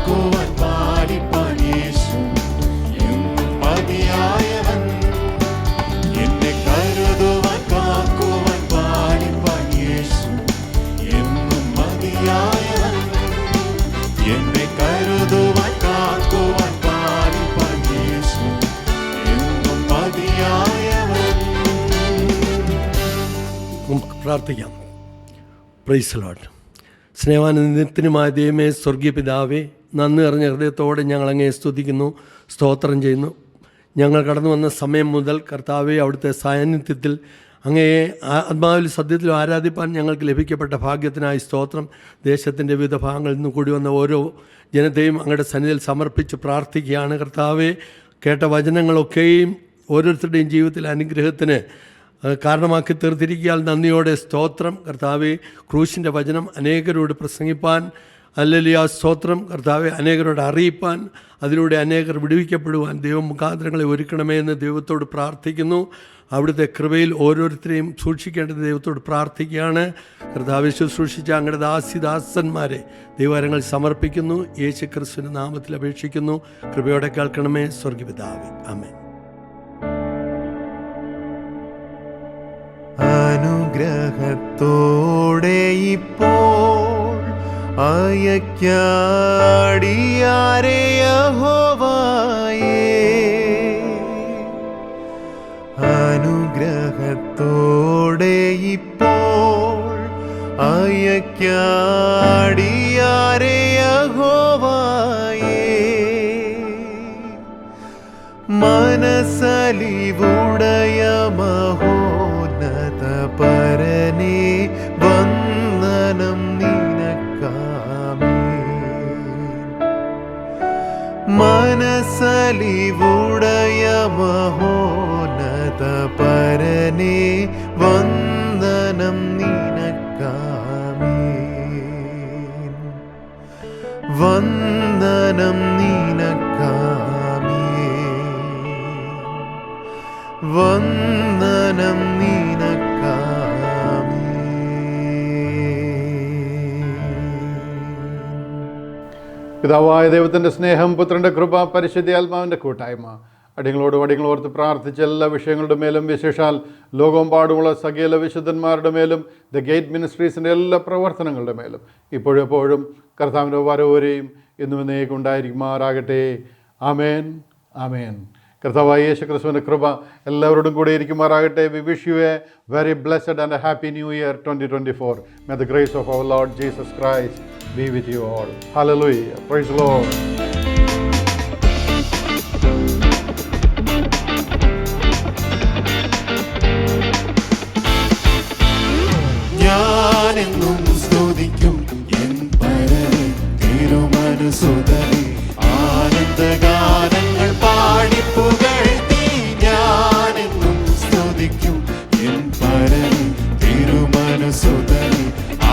കാക്കുവാൻ പാലിപ്പാൻ യേശു എന്നും മതിയായവൻ. എന്നെ കരുതുവാൻ കാക്കുവാൻ പാലിപ്പാൻ യേശു എന്നും മതിയായവൻ. എന്നെ കരുതുവാൻ കാക്കുവാൻ പാലിപ്പാൻ യേശു എന്നും മതിയായവൻ. നമുക്ക് പ്രാർത്ഥിക്കാം. Praise Lord. സ്നേഹാനന്ദത്തിനുമായ ദൈവമേ, സ്വർഗീയ പിതാവേ, നന്ദി അറിഞ്ഞ ഹൃദയത്തോടെ ഞങ്ങൾ അങ്ങയെ സ്തുതിക്കുന്നു, സ്തോത്രം ചെയ്യുന്നു. ഞങ്ങൾ കടന്നു വന്ന സമയം മുതൽ കർത്താവെ, അവിടുത്തെ സാന്നിധ്യത്തിൽ അങ്ങയെ ആത്മാവിൽ സത്യത്തിലും ആരാധിപ്പാൻ ഞങ്ങൾക്ക് ലഭിക്കപ്പെട്ട ഭാഗ്യത്തിനായി സ്തോത്രം. ദേശത്തിൻ്റെ വിവിധ ഭാഗങ്ങളിൽ നിന്ന് കൂടി വന്ന ഓരോ ജനത്തെയും അങ്ങയുടെ സന്നിധിയിൽ സമർപ്പിച്ച് പ്രാർത്ഥിക്കുകയാണ്. കർത്താവെ, കേട്ട വചനങ്ങളൊക്കെയും ഓരോരുത്തരുടെയും ജീവിതത്തിലെ അനുഗ്രഹത്തിന് കാരണമാക്കി തീർത്തിരിക്കാൻ നന്ദിയോടെ സ്തോത്രം. കർത്താവെ, ക്രൂശിൻ്റെ വചനം അനേകരോട് പ്രസംഗിപ്പാൻ, ഹല്ലേലൂയ, സ്തോത്രം. കർത്താവെ, അനേകരോട് അറിയിപ്പാൻ, അതിലൂടെ അനേകർ വിടുവിക്കപ്പെടുവാൻ ദൈവം മുഖാന്തരങ്ങളെ ഒരുക്കണമേ എന്ന് ദൈവത്തോട് പ്രാർത്ഥിക്കുന്നു. അവിടുത്തെ കൃപയിൽ ഓരോരുത്തരെയും സൂക്ഷിക്കേണ്ടത് ദൈവത്തോട് പ്രാർത്ഥിക്കുകയാണ്. കർത്താവെ, ശുശ്രൂഷിച്ച അങ്ങയുടെ ദാസിദാസന്മാരെ ദൈവകരങ്ങൾ സമർപ്പിക്കുന്നു. യേശു ക്രിസ്തുവിൻ്റെ നാമത്തിൽ അപേക്ഷിക്കുന്നു. കൃപയോടെ കേൾക്കണമേ സ്വർഗ്ഗീയ പിതാവേ. ആമേൻ. അനുഗ്രഹത്തോടെ ഇപ്പോൾ അയക്കാടിയാരെ യഹോവയേ. അനുഗ്രഹത്തോടെ ഇപ്പോൾ അയക്കാടിയാരെ യഹോവയേ. മനസ്സലിവുടയ മഹോന്നത പരനേ, വന്ദനം നിനക്കാമേൻ. മനസ്സലിവുടയ മഹോന്നത പരനേ, വന്ദനം നിനക്കാമേൻ. വന്ദനം നിനക്കാമേൻ. വന്ദനം പിതാവായ ദൈവത്തിൻ്റെ സ്നേഹം, പുത്രൻ്റെ കൃപ, പരിശുദ്ധ ആത്മാവിൻ്റെ കൂട്ടായ്മ അടിയങ്ങളോർത്ത് പ്രാർത്ഥിച്ച എല്ലാ വിഷയങ്ങളുടെ മേലും, വിശേഷാൽ ലോകമെമ്പാടുമുള്ള സകല വിശുദ്ധന്മാരുടെ മേലും, ദ ഗേറ്റ് മിനിസ്ട്രീസിൻ്റെ എല്ലാ പ്രവർത്തനങ്ങളുടെ മേലും ഇപ്പോഴെപ്പോഴും കർത്താവിൻ്റെ വരവരെയും എന്നും എന്നേക്കും ഉണ്ടായിരിക്കുമാറാകട്ടെ. ആമേൻ, ആമേൻ. കർത്താവായ യേശു ക്രിസ്തുവിൻ്റെ കൃപ എല്ലാവരോടും കൂടെ ഇരിക്കുമാറാകട്ടെ. We wish you a very blessed and a happy new year 2024. May the grace of our Lord Jesus Christ be with you all. Hallelujah. Praise the Lord. ഞാനെന്നും സ്തുതിക്കും എൻ പരനെ തിരുമനസുതനെ. ആനന്ദഗാനങ്ങൾ പാടിപ്പുകഴ്ത്തി ഞാനെന്നും സ്തുതിക്കും എൻ പരനെ തിരുമനസുതനെ.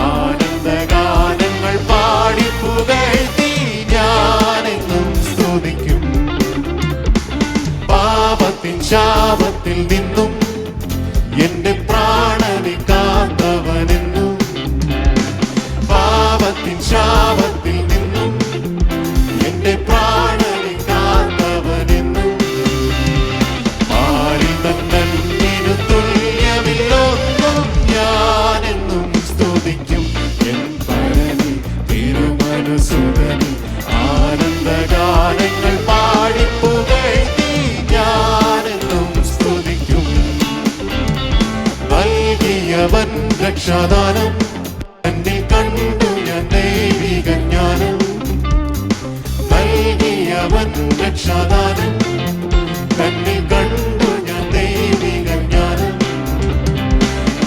ആനന്ദഗാനങ്ങൾ പാടിപ്പുകഴ്ത്തി ഞാനെന്നും സ്തുതിക്കും. പാപത്തിൻ ശാപത്തിൽ നിന്നും എന്റെ പ്രാണനെ കാത്തവനെന്നും. പാപത്തിൻ ശാപത്തിൽ നിന്നും എന്റെ പ്രാണനെ കാത്തവനെന്നും. ആരിതന്നു തുല്യമില്ലൊന്നും ഞാനെന്നും സ്തുതിക്കും എൻ പരനെ തിരുമനസുതനെ. ആനന്ദഗാനങ്ങൾ പാടിപ്പുകഴ്ത്തി ഞാനെന്നും സ്തുതിക്കും. നൽകിയവൻ രക്ഷാദാനം, എന്നിൽ കണ്ടു ഞാൻ ദൈവിക ജ്ഞാനം. നൽകിയവൻ രക്ഷാദാനം, എന്നിൽ കണ്ടു ഞാൻ ദൈവിക ജ്ഞാനം.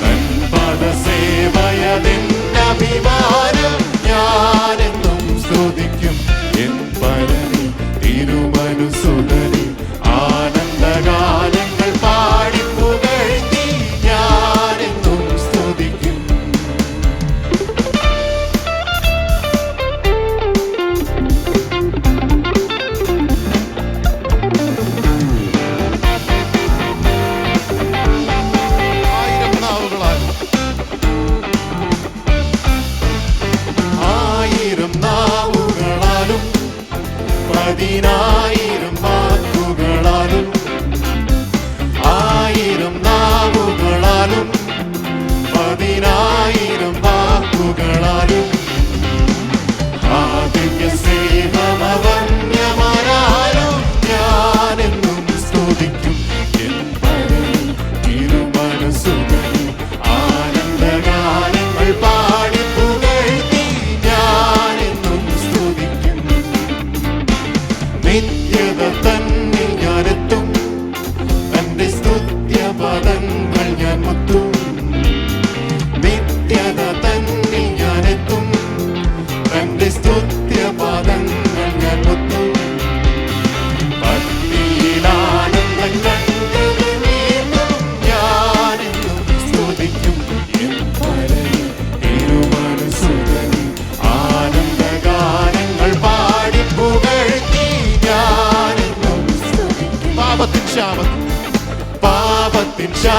തൻ പദസേവയതെന്നഭിമാനം ഞാനെന്നും സ്തുതിക്കും എൻ പരനെ തിരുമനസുതനെ. ആനന്ദഗാനങ്ങൾ പാടിപ്പുകഴ്ത്തി ഞാനെന്നും സ്തുതിക്കും.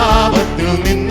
പാപത്തിൽ നിന്ന്